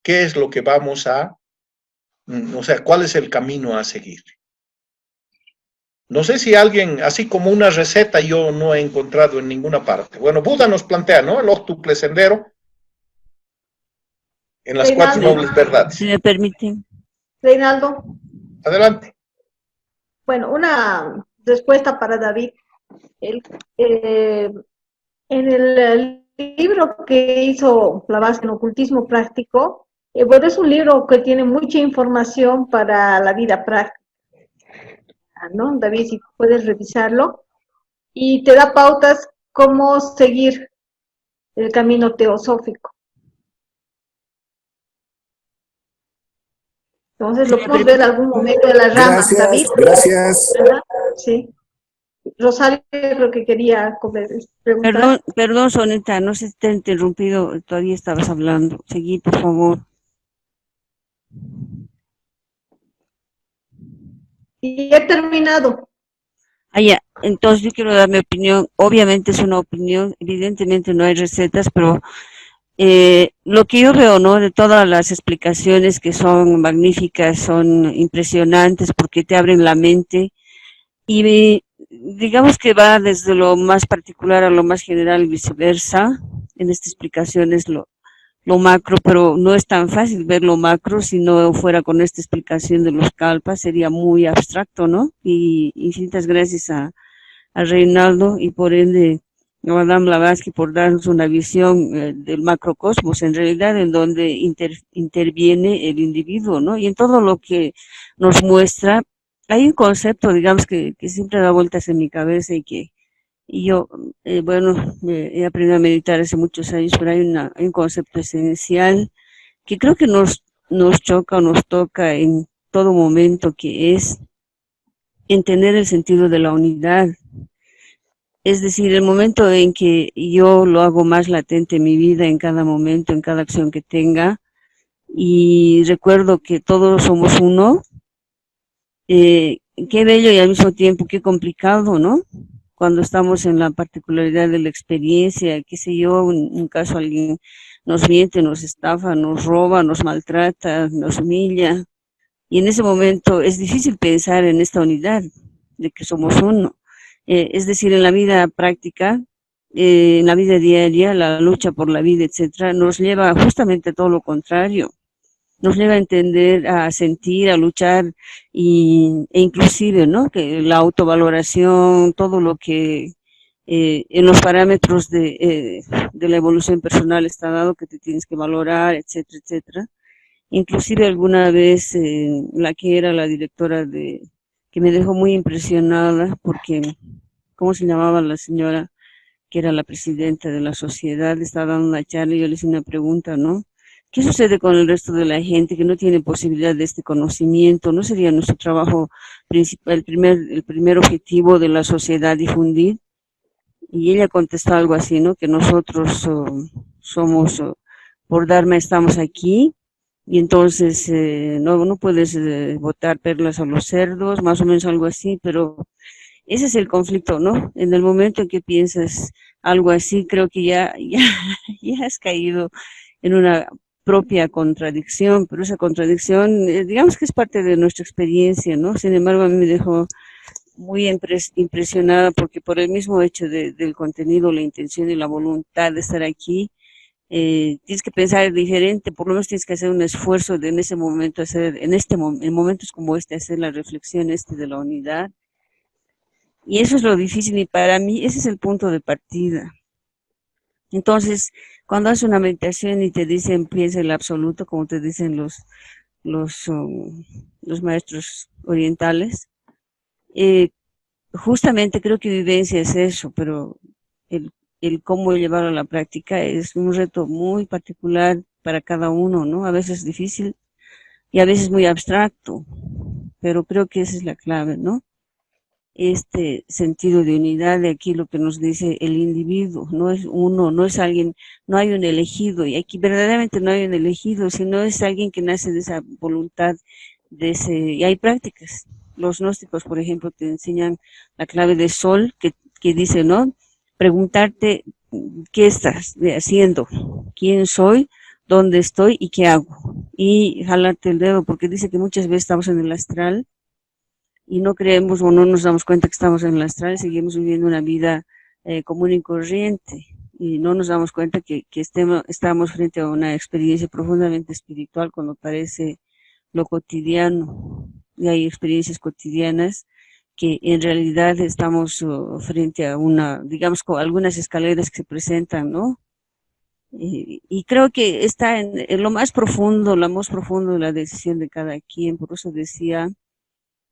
qué es lo que vamos o sea, cuál es el camino a seguir. No sé si alguien, así como una receta, yo no he encontrado en ninguna parte. Bueno, Buda nos plantea, ¿no? El óctuple sendero en las 4 nobles verdades. Si me permiten. Reinaldo. Adelante. Bueno, una respuesta para David. En el libro que hizo Blavatsky en Ocultismo Práctico, bueno, es un libro que tiene mucha información para la vida práctica, ¿no? David, si puedes revisarlo, y te da pautas cómo seguir el camino teosófico. Entonces lo podemos ver en algún momento de la rama. Gracias, David. Gracias. Sí. Rosario creo que quería preguntar. Perdón, Sonita, no se te ha interrumpido, todavía estabas hablando. Seguí, por favor. Y he terminado. Ya. Entonces yo quiero dar mi opinión. Obviamente es una opinión, evidentemente no hay recetas, pero lo que yo veo, ¿no? De todas las explicaciones que son magníficas, son impresionantes porque te abren la mente y digamos que va desde lo más particular a lo más general y viceversa. En esta explicación es lo macro, pero no es tan fácil ver lo macro si no fuera con esta explicación de los kalpas, sería muy abstracto, ¿no? Y infinitas gracias a Reinaldo y por ende a Madame Blavatsky por darnos una visión del macrocosmos, en realidad en donde interviene el individuo, ¿no? Y en todo lo que nos muestra, hay un concepto, digamos, que siempre da vueltas en mi cabeza y yo, bueno, he aprendido a meditar hace muchos años, pero hay un concepto esencial que creo que nos choca o nos toca en todo momento, que es entender el sentido de la unidad. Es decir, el momento en que yo lo hago más latente en mi vida, en cada momento, en cada acción que tenga, y recuerdo que todos somos uno, qué bello y al mismo tiempo qué complicado, ¿no? Cuando estamos en la particularidad de la experiencia, qué sé yo, en un caso alguien nos miente, nos estafa, nos roba, nos maltrata, nos humilla, y en ese momento es difícil pensar en esta unidad, de que somos uno. Es decir, en la vida práctica, en la vida diaria, la lucha por la vida, etcétera, nos lleva justamente a todo lo contrario. Nos lleva a entender, a sentir, a luchar e inclusive, ¿no? Que la autovaloración, todo lo que en los parámetros de la evolución personal está dado, que te tienes que valorar, etcétera, etcétera. Inclusive alguna vez la que era la directora que me dejó muy impresionada porque, ¿cómo se llamaba la señora? Que era la presidenta de la sociedad, estaba dando una charla y yo le hice una pregunta, ¿no? ¿Qué sucede con el resto de la gente que no tiene posibilidad de este conocimiento? ¿No sería nuestro trabajo principal, el primer objetivo de la sociedad difundir? Y ella contestó algo así, ¿no? Que nosotros somos, por Dharma estamos aquí, y entonces no puedes botar perlas a los cerdos, más o menos algo así, pero ese es el conflicto, ¿no? En el momento en que piensas algo así, creo que ya has caído en una propia contradicción, pero esa contradicción, digamos que es parte de nuestra experiencia, ¿no? Sin embargo, a mí me dejó muy impresionada porque por el mismo hecho del contenido, la intención y la voluntad de estar aquí, tienes que pensar diferente, por lo menos tienes que hacer un esfuerzo en ese momento, en momentos como este, hacer la reflexión de la unidad. Y eso es lo difícil y para mí ese es el punto de partida. Entonces, cuando haces una meditación y te dicen piensa el absoluto, como te dicen los, los maestros orientales, justamente creo que vivencia es eso, pero el, el cómo llevarlo a la práctica es un reto muy particular para cada uno, ¿no? A veces difícil y a veces muy abstracto, pero creo que esa es la clave, ¿no? Este sentido de unidad de aquí lo que nos dice el individuo, no es uno, no es alguien, no hay un elegido, y aquí verdaderamente no hay un elegido, sino es alguien que nace de esa voluntad, y hay prácticas. Los gnósticos, por ejemplo, te enseñan la clave de sol, que dice, ¿no? Preguntarte qué estás haciendo, quién soy, dónde estoy y qué hago. Y jalarte el dedo, porque dice que muchas veces estamos en el astral, y no creemos o no nos damos cuenta que estamos en el astral y seguimos viviendo una vida común y corriente y no nos damos cuenta que estamos frente a una experiencia profundamente espiritual cuando parece lo cotidiano y hay experiencias cotidianas que en realidad estamos frente a digamos, con algunas escaleras que se presentan, ¿no? Y creo que está en lo más profundo de la decisión de cada quien, por eso decía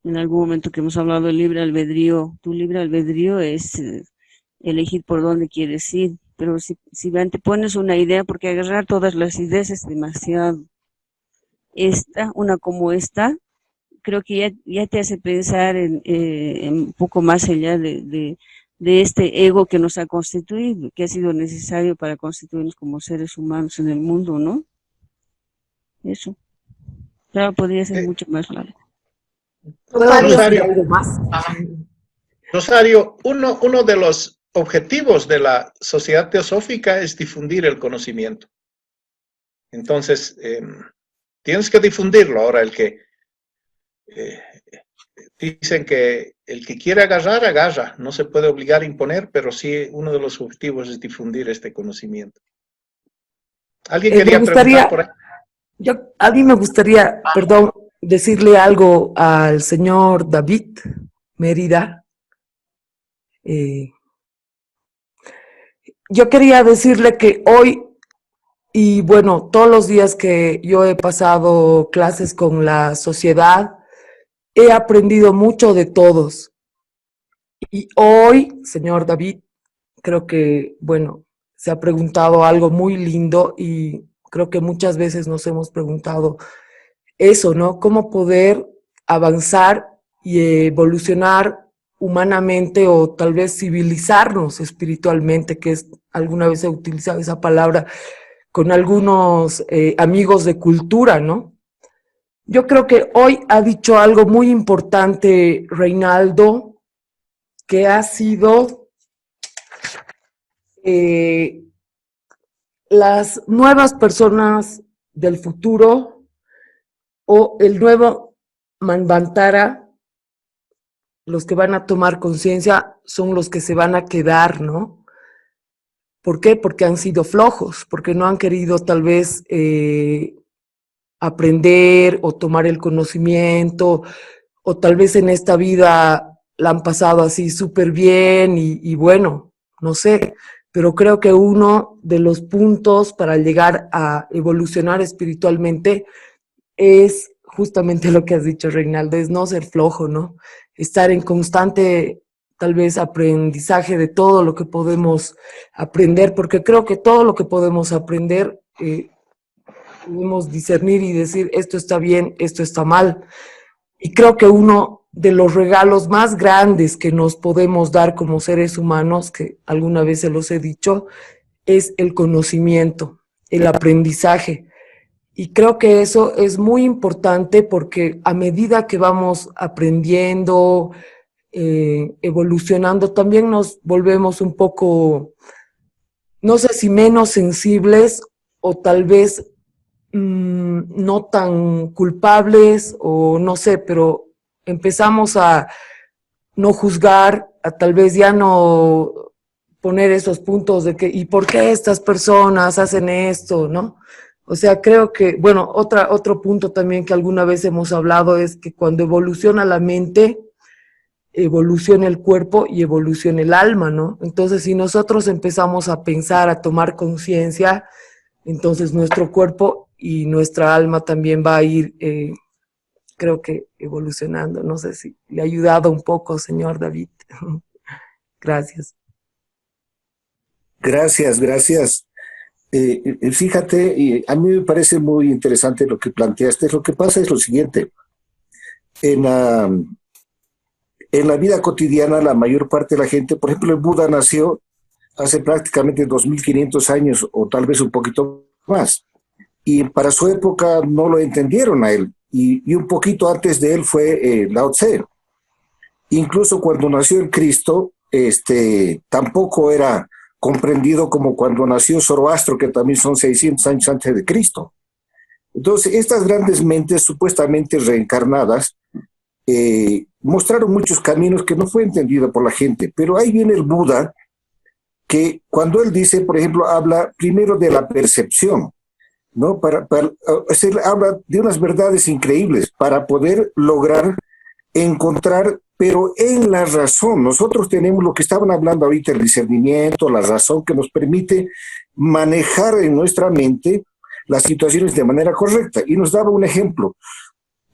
en algún momento que hemos hablado del libre albedrío, tu libre albedrío es elegir por dónde quieres ir, pero si te pones una idea, porque agarrar todas las ideas es demasiado. Una como esta, creo que ya te hace pensar en un poco más allá de este ego que nos ha constituido, que ha sido necesario para constituirnos como seres humanos en el mundo, ¿no? Eso. Claro, podría ser mucho más largo. Rosario, algo más. Rosario, uno de los objetivos de la sociedad teosófica es difundir el conocimiento. Entonces, tienes que difundirlo. Ahora, dicen que el que quiere agarrar, agarra. No se puede obligar a imponer, pero sí uno de los objetivos es difundir este conocimiento. ¿Alguien quería preguntar por ahí? A mí me gustaría, perdón, decirle algo al señor David Mérida. Yo quería decirle que hoy, y bueno, todos los días que yo he pasado clases con la sociedad, he aprendido mucho de todos. Y hoy, señor David, creo que, bueno, se ha preguntado algo muy lindo y creo que muchas veces nos hemos preguntado eso, ¿no? ¿Cómo poder avanzar y evolucionar humanamente o tal vez civilizarnos espiritualmente, que es, alguna vez he utilizado esa palabra con algunos amigos de cultura, ¿no? Yo creo que hoy ha dicho algo muy importante Reinaldo, que ha sido las nuevas personas del futuro o el nuevo Manvantara, los que van a tomar conciencia son los que se van a quedar, ¿no? ¿Por qué? Porque han sido flojos, porque no han querido tal vez aprender o tomar el conocimiento, o tal vez en esta vida la han pasado así súper bien y bueno, no sé, pero creo que uno de los puntos para llegar a evolucionar espiritualmente es justamente lo que has dicho, Reinaldo, es no ser flojo, ¿no? Estar en constante, tal vez, aprendizaje de todo lo que podemos aprender, porque creo que todo lo que podemos aprender podemos discernir y decir esto está bien, esto está mal. Y creo que uno de los regalos más grandes que nos podemos dar como seres humanos, que alguna vez se los he dicho, es el conocimiento, el aprendizaje. Y creo que eso es muy importante porque a medida que vamos aprendiendo, evolucionando, también nos volvemos un poco, no sé si menos sensibles o tal vez no tan culpables o no sé, pero empezamos a no juzgar, a tal vez ya no poner esos puntos de que, ¿y por qué estas personas hacen esto, no? O sea, creo que, bueno, otro punto también que alguna vez hemos hablado es que cuando evoluciona la mente, evoluciona el cuerpo y evoluciona el alma, ¿no? Entonces, si nosotros empezamos a pensar, a tomar conciencia, entonces nuestro cuerpo y nuestra alma también va a ir, creo que evolucionando. No sé si le ha ayudado un poco, señor David. Gracias. Gracias, gracias. Fíjate, y a mí me parece muy interesante lo que planteaste. Lo que pasa es lo siguiente. En la vida cotidiana, la mayor parte de la gente, por ejemplo, el Buda nació hace prácticamente 2500 años o tal vez un poquito más. Y para su época no lo entendieron a él. Y un poquito antes de él fue Lao Tse. Incluso cuando nació el Cristo, tampoco era comprendido como cuando nació Zoroastro, que también son 600 años antes de Cristo. Entonces, estas grandes mentes supuestamente reencarnadas mostraron muchos caminos que no fue entendido por la gente. Pero ahí viene el Buda, que cuando él dice, por ejemplo, habla primero de la percepción, ¿no? Él habla de unas verdades increíbles para poder lograr encontrar, pero en la razón. Nosotros tenemos lo que estaban hablando ahorita, el discernimiento, la razón que nos permite manejar en nuestra mente las situaciones de manera correcta. Y nos daba un ejemplo.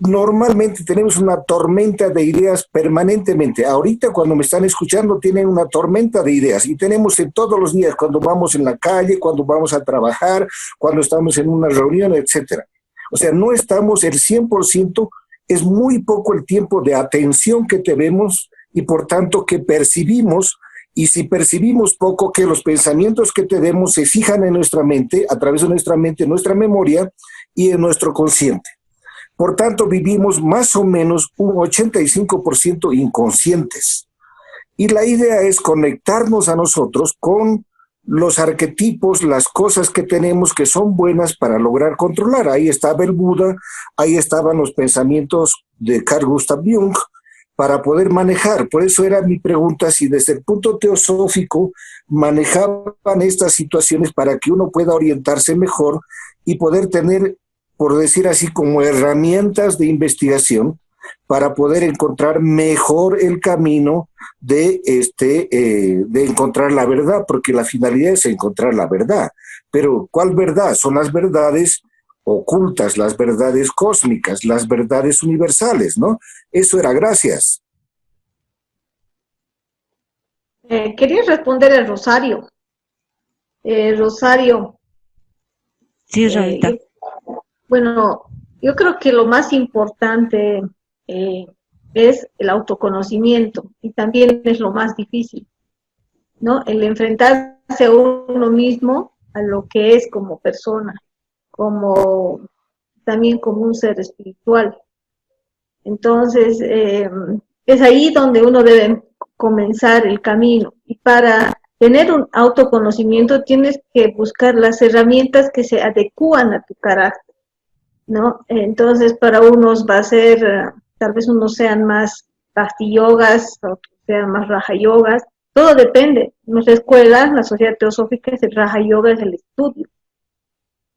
Normalmente tenemos una tormenta de ideas permanentemente. Ahorita cuando me están escuchando tienen una tormenta de ideas y tenemos en todos los días, cuando vamos en la calle, cuando vamos a trabajar, cuando estamos en una reunión, etcétera. O sea, no estamos el 100%, es muy poco el tiempo de atención que tenemos y por tanto que percibimos. Y si percibimos poco, que los pensamientos que tenemos se fijan en nuestra mente, a través de nuestra mente, en nuestra memoria y en nuestro consciente. Por tanto, vivimos más o menos un 85% inconscientes. Y la idea es conectarnos a nosotros con los arquetipos, las cosas que tenemos que son buenas para lograr controlar. Ahí estaba el Buda, ahí estaban los pensamientos de Carl Gustav Jung, para poder manejar. Por eso era mi pregunta, si desde el punto teosófico manejaban estas situaciones para que uno pueda orientarse mejor y poder tener, por decir así, como herramientas de investigación para poder encontrar mejor el camino de encontrar la verdad, porque la finalidad es encontrar la verdad. Pero ¿cuál verdad? Son las verdades ocultas, las verdades cósmicas, las verdades universales, ¿no? Eso era, gracias. Quería responder el Rosario. Rosario. Sí, Rabita. Bueno, yo creo que lo más importante es el autoconocimiento y también es lo más difícil, ¿no? El enfrentarse a uno mismo, a lo que es como persona, como también como un ser espiritual. Entonces, es ahí donde uno debe comenzar el camino. Y para tener un autoconocimiento tienes que buscar las herramientas que se adecúan a tu carácter, ¿no? Entonces, para unos va a ser, tal vez unos sean más bhakti yogas, otros sean más raja yogas. Todo depende. En nuestra escuela, la sociedad teosófica, es el raja yoga, es el estudio,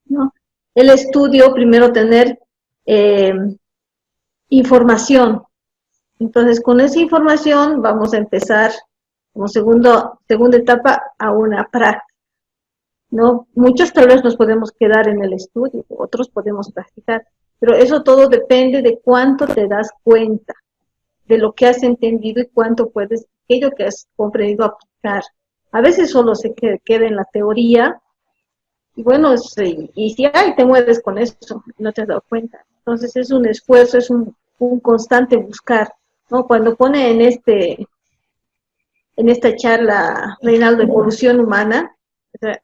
¿no? El estudio, primero tener información. Entonces, con esa información vamos a empezar como segunda etapa a una práctica, ¿no? Muchos tal vez nos podemos quedar en el estudio, otros podemos practicar, pero eso todo depende de cuánto te das cuenta de lo que has entendido y cuánto puedes, aquello que has comprendido, aplicar. A veces solo se queda en la teoría, y bueno, y si hay, te mueves con eso, no te has dado cuenta. Entonces es un esfuerzo, es un constante buscar, ¿no? Cuando pone en esta charla Reinaldo, evolución humana, o sea,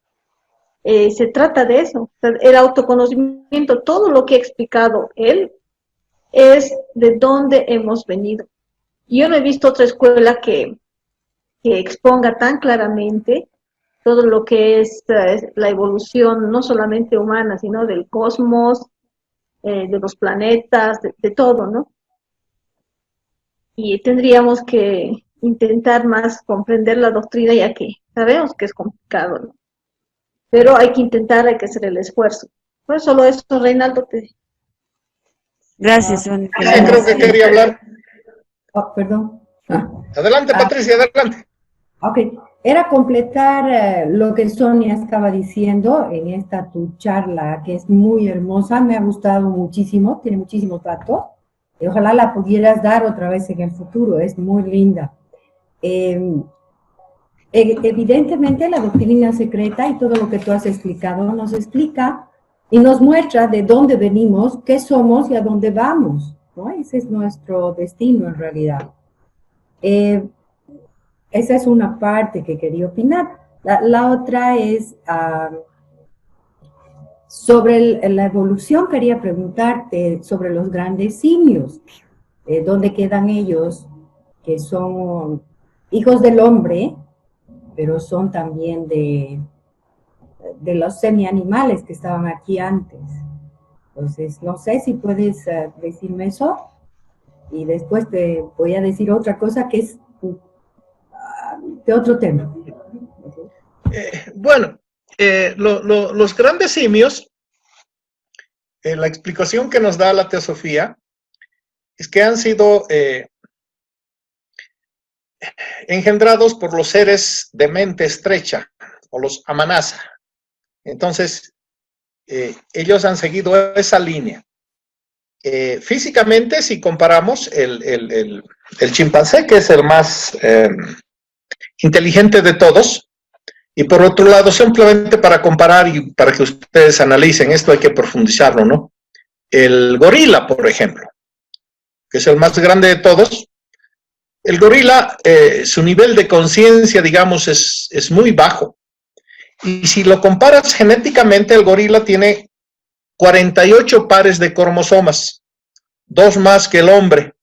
se trata de eso, o sea, el autoconocimiento, todo lo que ha explicado él es de dónde hemos venido. Y yo no he visto otra escuela que exponga tan claramente todo lo que es la evolución, no solamente humana, sino del cosmos, de los planetas, de todo, ¿no? Y tendríamos que intentar más comprender la doctrina, ya que sabemos que es complicado, ¿no? Pero hay que intentar, hay que hacer el esfuerzo. Pues solo eso, Reinaldo, te... Gracias, Sonia. Sí, creo que quería hablar. Oh, perdón. Adelante, Patricia, adelante. Ok, era completar lo que Sonia estaba diciendo en esta tu charla, que es muy hermosa, me ha gustado muchísimo, tiene muchísimos datos, y ojalá la pudieras dar otra vez en el futuro, es muy linda. Evidentemente la doctrina secreta y todo lo que tú has explicado nos explica y nos muestra de dónde venimos, qué somos y a dónde vamos, ¿no? Ese es nuestro destino en realidad. Esa es una parte que quería opinar. La otra es sobre la evolución. Quería preguntarte sobre los grandes simios. ¿Dónde quedan ellos? Que son hijos del hombre, pero son también de los semi-animales que estaban aquí antes. Entonces, no sé si puedes decirme eso. Y después te voy a decir otra cosa que es de otro tema. Bueno, los grandes simios, la explicación que nos da la teosofía es que han sido engendrados por los seres de mente estrecha, o los amanasa. Entonces, ellos han seguido esa línea. Físicamente, si comparamos el chimpancé, que es el más inteligente de todos, y por otro lado, simplemente para comparar y para que ustedes analicen, esto hay que profundizarlo, ¿no? El gorila, por ejemplo, que es el más grande de todos. El gorila, su nivel de conciencia, digamos, es muy bajo. Y si lo comparas genéticamente, el gorila tiene 48 pares de cromosomas, 2 más que el hombre.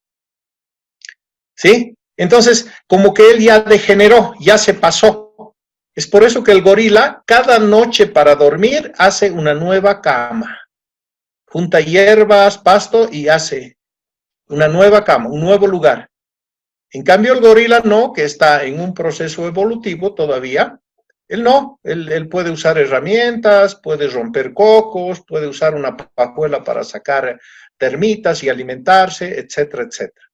¿Sí? Entonces, como que él ya degeneró, ya se pasó. Es por eso que el gorila, cada noche para dormir, hace una nueva cama. Junta hierbas, pasto y hace una nueva cama, un nuevo lugar. En cambio, el gorila no, que está en un proceso evolutivo todavía. Él no, él puede usar herramientas, puede romper cocos, puede usar una pajuela para sacar termitas y alimentarse, etcétera, etcétera,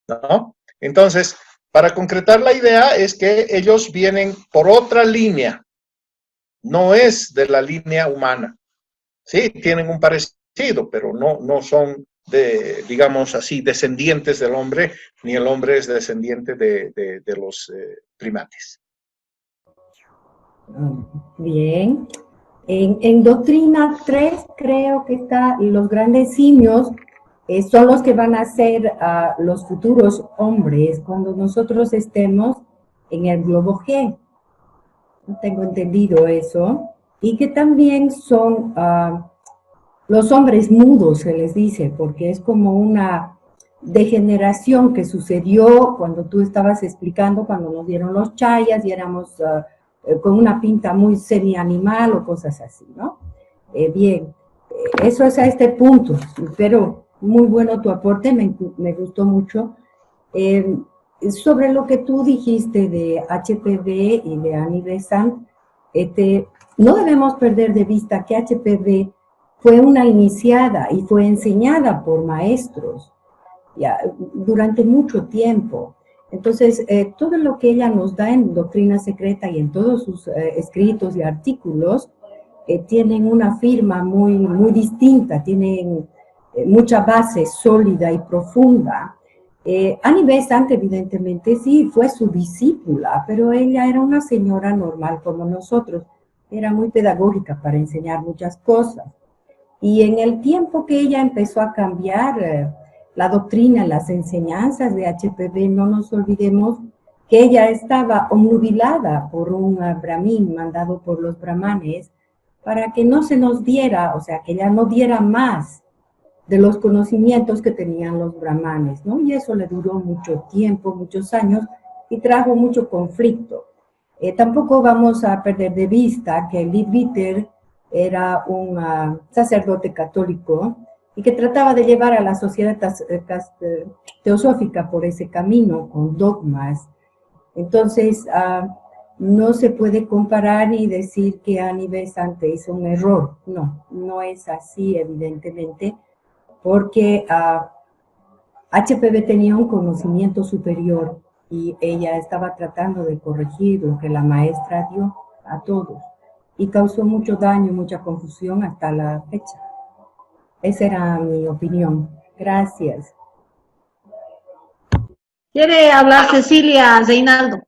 ¿no? Entonces, para concretar la idea es que ellos vienen por otra línea, no es de la línea humana. Sí, tienen un parecido, pero no son digamos así, descendientes del hombre, ni el hombre es descendiente de los primates. Bien. En Doctrina 3 creo que está los grandes simios, son los que van a ser los futuros hombres cuando nosotros estemos en el globo G. No tengo entendido eso. Y que también son los hombres mudos, se les dice, porque es como una degeneración que sucedió cuando tú estabas explicando, cuando nos dieron los chayas y éramos con una pinta muy semi-animal o cosas así, ¿no? Bien, eso es a este punto, pero muy bueno tu aporte, me gustó mucho. Sobre lo que tú dijiste de HPV y de Annie Besant, no debemos perder de vista que HPV fue una iniciada y fue enseñada por maestros ya, durante mucho tiempo. Entonces, todo lo que ella nos da en Doctrina Secreta y en todos sus escritos y artículos tienen una firma muy distinta, tienen mucha base sólida y profunda. Annie Besant, evidentemente, sí, fue su discípula, pero ella era una señora normal como nosotros. Era muy pedagógica para enseñar muchas cosas. Y en el tiempo que ella empezó a cambiar la doctrina, las enseñanzas de HPV, no nos olvidemos que ella estaba obnubilada por un brahmin mandado por los brahmanes para que no se nos diera, o sea, que ella no diera más de los conocimientos que tenían los brahmanes, ¿no? Y eso le duró mucho tiempo, muchos años, y trajo mucho conflicto. Tampoco vamos a perder de vista que Leadbeater era un sacerdote católico y que trataba de llevar a la sociedad teosófica por ese camino, con dogmas. Entonces, no se puede comparar y decir que Annie Besant hizo un error. No, no es así, evidentemente, porque HPV tenía un conocimiento superior y ella estaba tratando de corregir lo que la maestra dio a todos y causó mucho daño, mucha confusión hasta la fecha. Esa era mi opinión. Gracias. Quiere hablar Cecilia Reinaldo.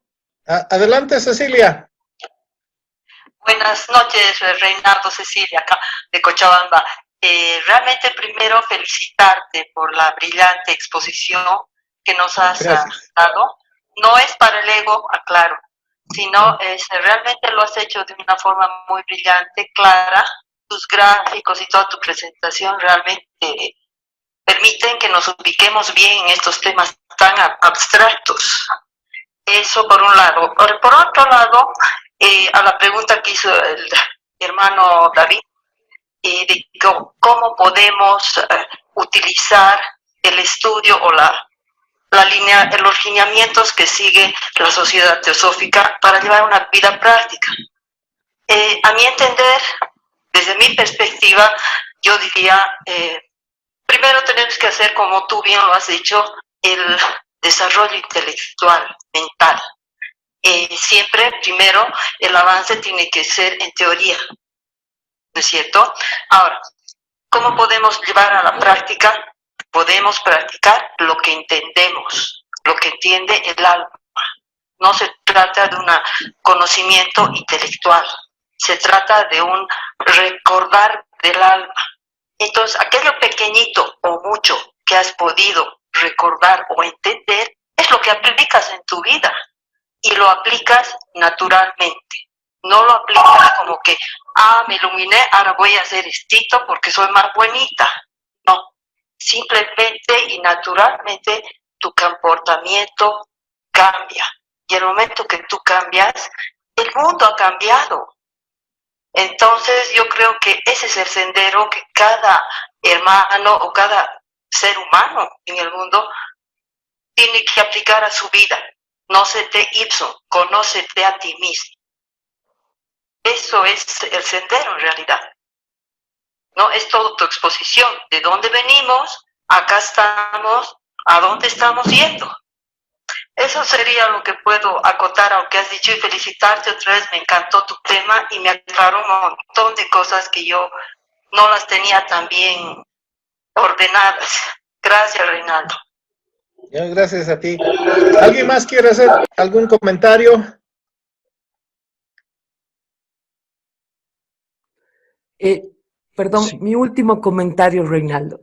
Adelante, Cecilia. Buenas noches, Reinaldo, Cecilia, acá de Cochabamba. Realmente primero felicitarte por la brillante exposición que nos has dado. No es para el ego, aclaro, sino realmente lo has hecho de una forma muy brillante, clara. Tus gráficos y toda tu presentación realmente permiten que nos ubiquemos bien en estos temas tan abstractos. Eso por un lado. Por otro lado, a la pregunta que hizo el hermano David, de cómo podemos utilizar el estudio o los lineamientos que sigue la sociedad teosófica para llevar una vida práctica. A mi entender, desde mi perspectiva, yo diría, primero tenemos que hacer, como tú bien lo has dicho, el desarrollo intelectual, mental. Siempre, primero, el avance tiene que ser en teoría, ¿no es cierto? Ahora, ¿cómo podemos llevar a la práctica? Podemos practicar lo que entendemos, lo que entiende el alma. No se trata de un conocimiento intelectual, se trata de un recordar del alma. Entonces, aquello pequeñito o mucho que has podido recordar o entender es lo que aplicas en tu vida y lo aplicas naturalmente. No lo aplicas como que, me iluminé, ahora voy a hacer estito porque soy más bonita. No, simplemente y naturalmente tu comportamiento cambia. Y el momento que tú cambias, el mundo ha cambiado. Entonces yo creo que ese es el sendero que cada hermano o cada ser humano en el mundo tiene que aplicar a su vida. Nócete ipso, conócete a ti mismo. Eso es el sendero en realidad. No es toda tu exposición. ¿De dónde venimos? Acá estamos. ¿A dónde estamos yendo? Eso sería lo que puedo acotar, aunque has dicho, y felicitarte otra vez. Me encantó tu tema y me aclaró un montón de cosas que yo no las tenía tan bien ordenadas. Gracias, Reinaldo. Gracias a ti. ¿Alguien más quiere hacer algún comentario? Perdón, Sí. mi último comentario, Reinaldo.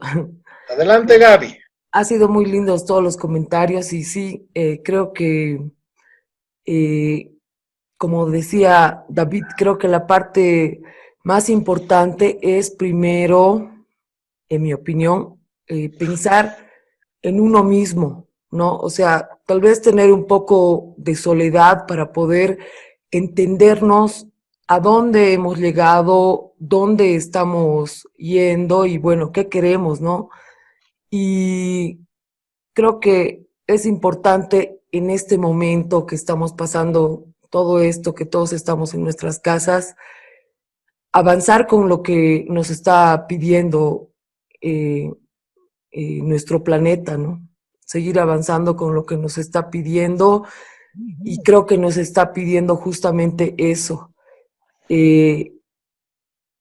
Adelante, Gaby. Ha sido muy lindos todos los comentarios y sí, creo que, como decía David, creo que la parte más importante es primero, en mi opinión, pensar en uno mismo, ¿no? O sea, tal vez tener un poco de soledad para poder entendernos a dónde hemos llegado, dónde estamos yendo y bueno, qué queremos, ¿no? Y creo que es importante en este momento que estamos pasando todo esto, que todos estamos en nuestras casas, avanzar con lo que nos está pidiendo eh, nuestro planeta, ¿no? Seguir avanzando con lo que nos está pidiendo y creo que nos está pidiendo justamente eso.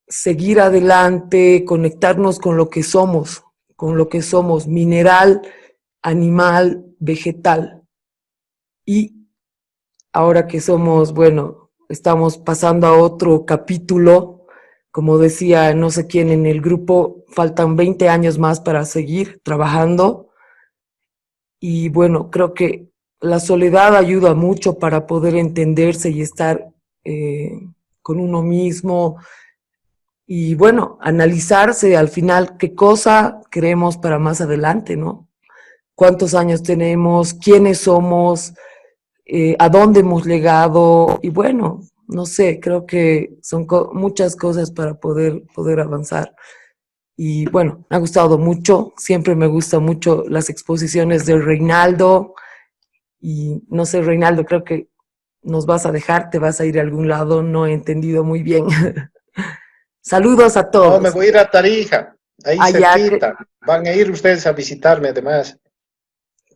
Seguir adelante, conectarnos con lo que somos, mineral, animal, vegetal. Y ahora que somos, bueno, estamos pasando a otro capítulo, como decía no sé quién en el grupo, faltan 20 años más para seguir trabajando. Y bueno, creo que la soledad ayuda mucho para poder entenderse y estar con uno mismo, y bueno, analizarse al final qué cosa queremos para más adelante, ¿no? ¿Cuántos años tenemos? ¿Quiénes somos? ¿A dónde hemos llegado? Y bueno, no sé, creo que son muchas cosas para poder avanzar. Y bueno, me ha gustado mucho, siempre me gustan mucho las exposiciones de Reinaldo. Y no sé, Reinaldo, creo que nos vas a dejar, te vas a ir a algún lado, no he entendido muy bien. Saludos a todos. No, me voy a ir a Tarija, ahí Allá, cerquita. Van a ir ustedes a visitarme además.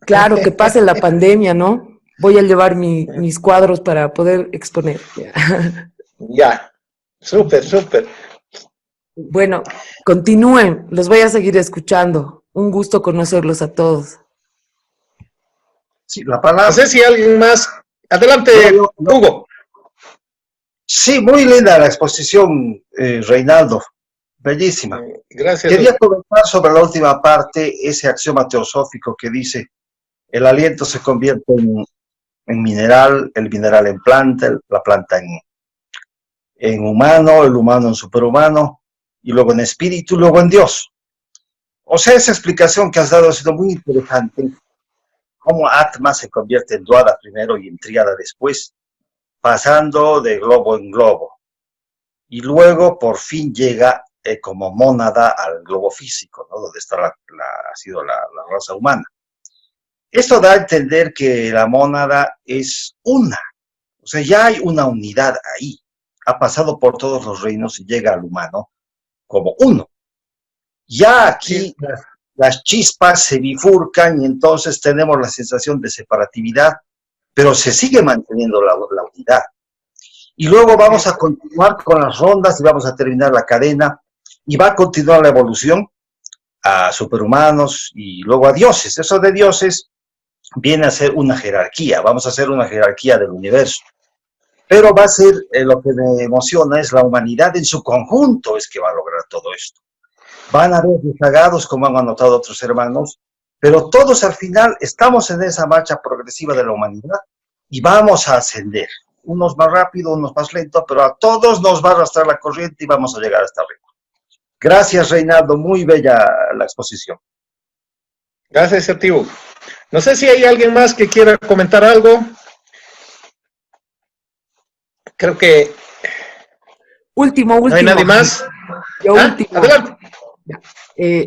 claro, que pase la pandemia, ¿no? Voy a llevar mis cuadros para poder exponer. Ya, súper, súper. Bueno, continúen, los voy a seguir escuchando. Un gusto conocerlos a todos. Sí, la palabra. No sé si alguien más. Adelante, Hugo. Sí, muy linda la exposición, Reinaldo. Bellísima. Gracias. Quería comentar sobre la última parte, ese axioma teosófico que dice: el aliento se convierte en mineral, el mineral en planta, la planta en humano, el humano en superhumano, y luego en espíritu, y luego en Dios. O sea, esa explicación que has dado ha sido muy interesante. Cómo Atma se convierte en Dvada primero y en Tríada después, pasando de globo en globo. Y luego por fin llega como mónada al globo físico, ¿no? Donde está ha sido la raza humana. Esto da a entender que la mónada es una, o sea, ya hay una unidad ahí. Ha pasado por todos los reinos y llega al humano como uno. Ya aquí las chispas se bifurcan y entonces tenemos la sensación de separatividad, pero se sigue manteniendo la unidad. Y luego vamos a continuar con las rondas y vamos a terminar la cadena y va a continuar la evolución a superhumanos y luego a dioses. Eso de dioses viene a ser una jerarquía, vamos a hacer una jerarquía del universo. Pero va a ser, lo que me emociona es la humanidad en su conjunto es que va a lograr todo esto. Van a haber rezagados, como han anotado otros hermanos, pero todos al final estamos en esa marcha progresiva de la humanidad y vamos a ascender. Unos más rápido, unos más lento, pero a todos nos va a arrastrar la corriente y vamos a llegar hasta arriba. Gracias, Reinaldo, muy bella la exposición. Gracias a ti, Hugo. No sé si hay alguien más que quiera comentar algo. Creo que Último. ¿no hay nadie más? Último. Adelante.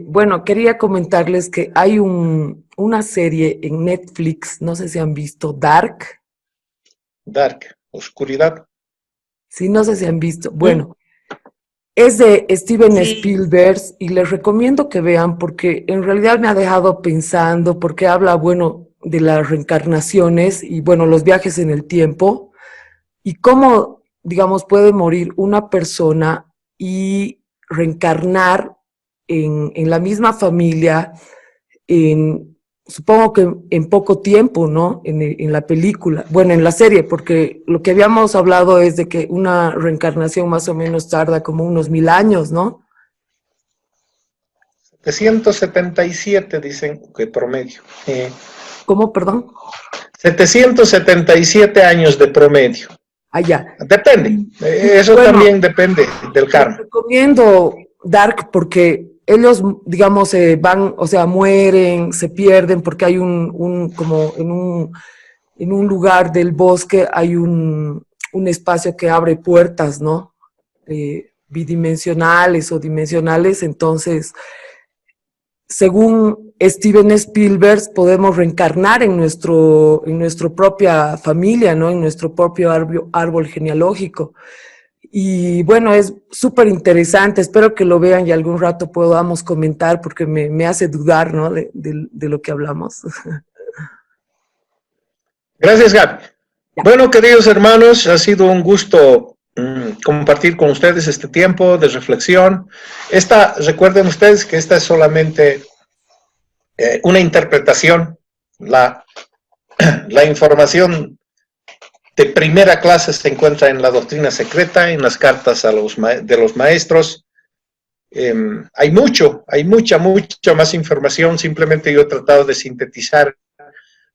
Bueno, quería comentarles que hay una serie en Netflix, no sé si han visto, Dark. Dark, oscuridad. Sí, no sé si han visto. Bueno, es de Steven Spielberg y les recomiendo que vean porque en realidad me ha dejado pensando, porque habla, bueno, de las reencarnaciones y, bueno, los viajes en el tiempo y cómo, digamos, puede morir una persona y reencarnar en la misma familia, supongo que en poco tiempo, ¿no? En la película, bueno, en la serie, porque lo que habíamos hablado es de que una reencarnación más o menos tarda como unos 1000 años, ¿no? 777 dicen que promedio. ¿Cómo, perdón? 777 años de promedio. Allá. Depende. Eso Bueno, también depende del karma. Recomiendo Dark porque ellos, digamos, van, o sea, mueren, se pierden porque hay como en un lugar del bosque hay un espacio que abre puertas, ¿no? Bidimensionales o dimensionales, entonces, según Steven Spielberg, podemos reencarnar en nuestra propia familia, ¿no? En nuestro propio árbol genealógico. Y bueno, es súper interesante, espero que lo vean y algún rato podamos comentar porque me hace dudar, ¿no? de lo que hablamos. Gracias, Gaby. Bueno, queridos hermanos, ha sido un gusto compartir con ustedes este tiempo de reflexión. Recuerden ustedes que esta es solamente una interpretación. La información de primera clase se encuentra en la doctrina secreta, en las cartas de los maestros. Hay mucha más información. Simplemente yo he tratado de sintetizar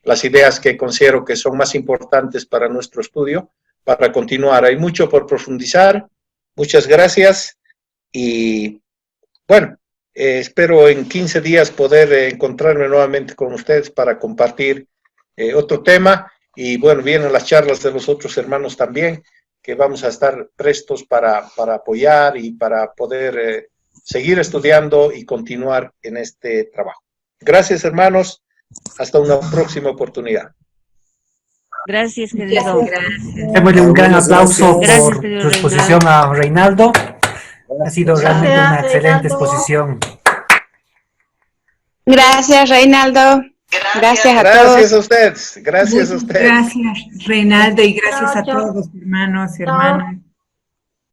las ideas que considero que son más importantes para nuestro estudio, para continuar. Hay mucho por profundizar. Muchas gracias. Y bueno, espero en 15 días poder encontrarme nuevamente con ustedes para compartir otro tema. Y bueno, vienen las charlas de los otros hermanos también, que vamos a estar prestos para apoyar y para poder seguir estudiando y continuar en este trabajo. Gracias, hermanos. Hasta una próxima oportunidad. Gracias, querido. Démosle un gran aplauso Gracias, por querido tu exposición a Reinaldo. Ha sido realmente una excelente exposición. Gracias, Reinaldo. Gracias a todos. Gracias a ustedes. Gracias a ustedes. Gracias, Reinaldo, y gracias a todos, hermanos y hermanas.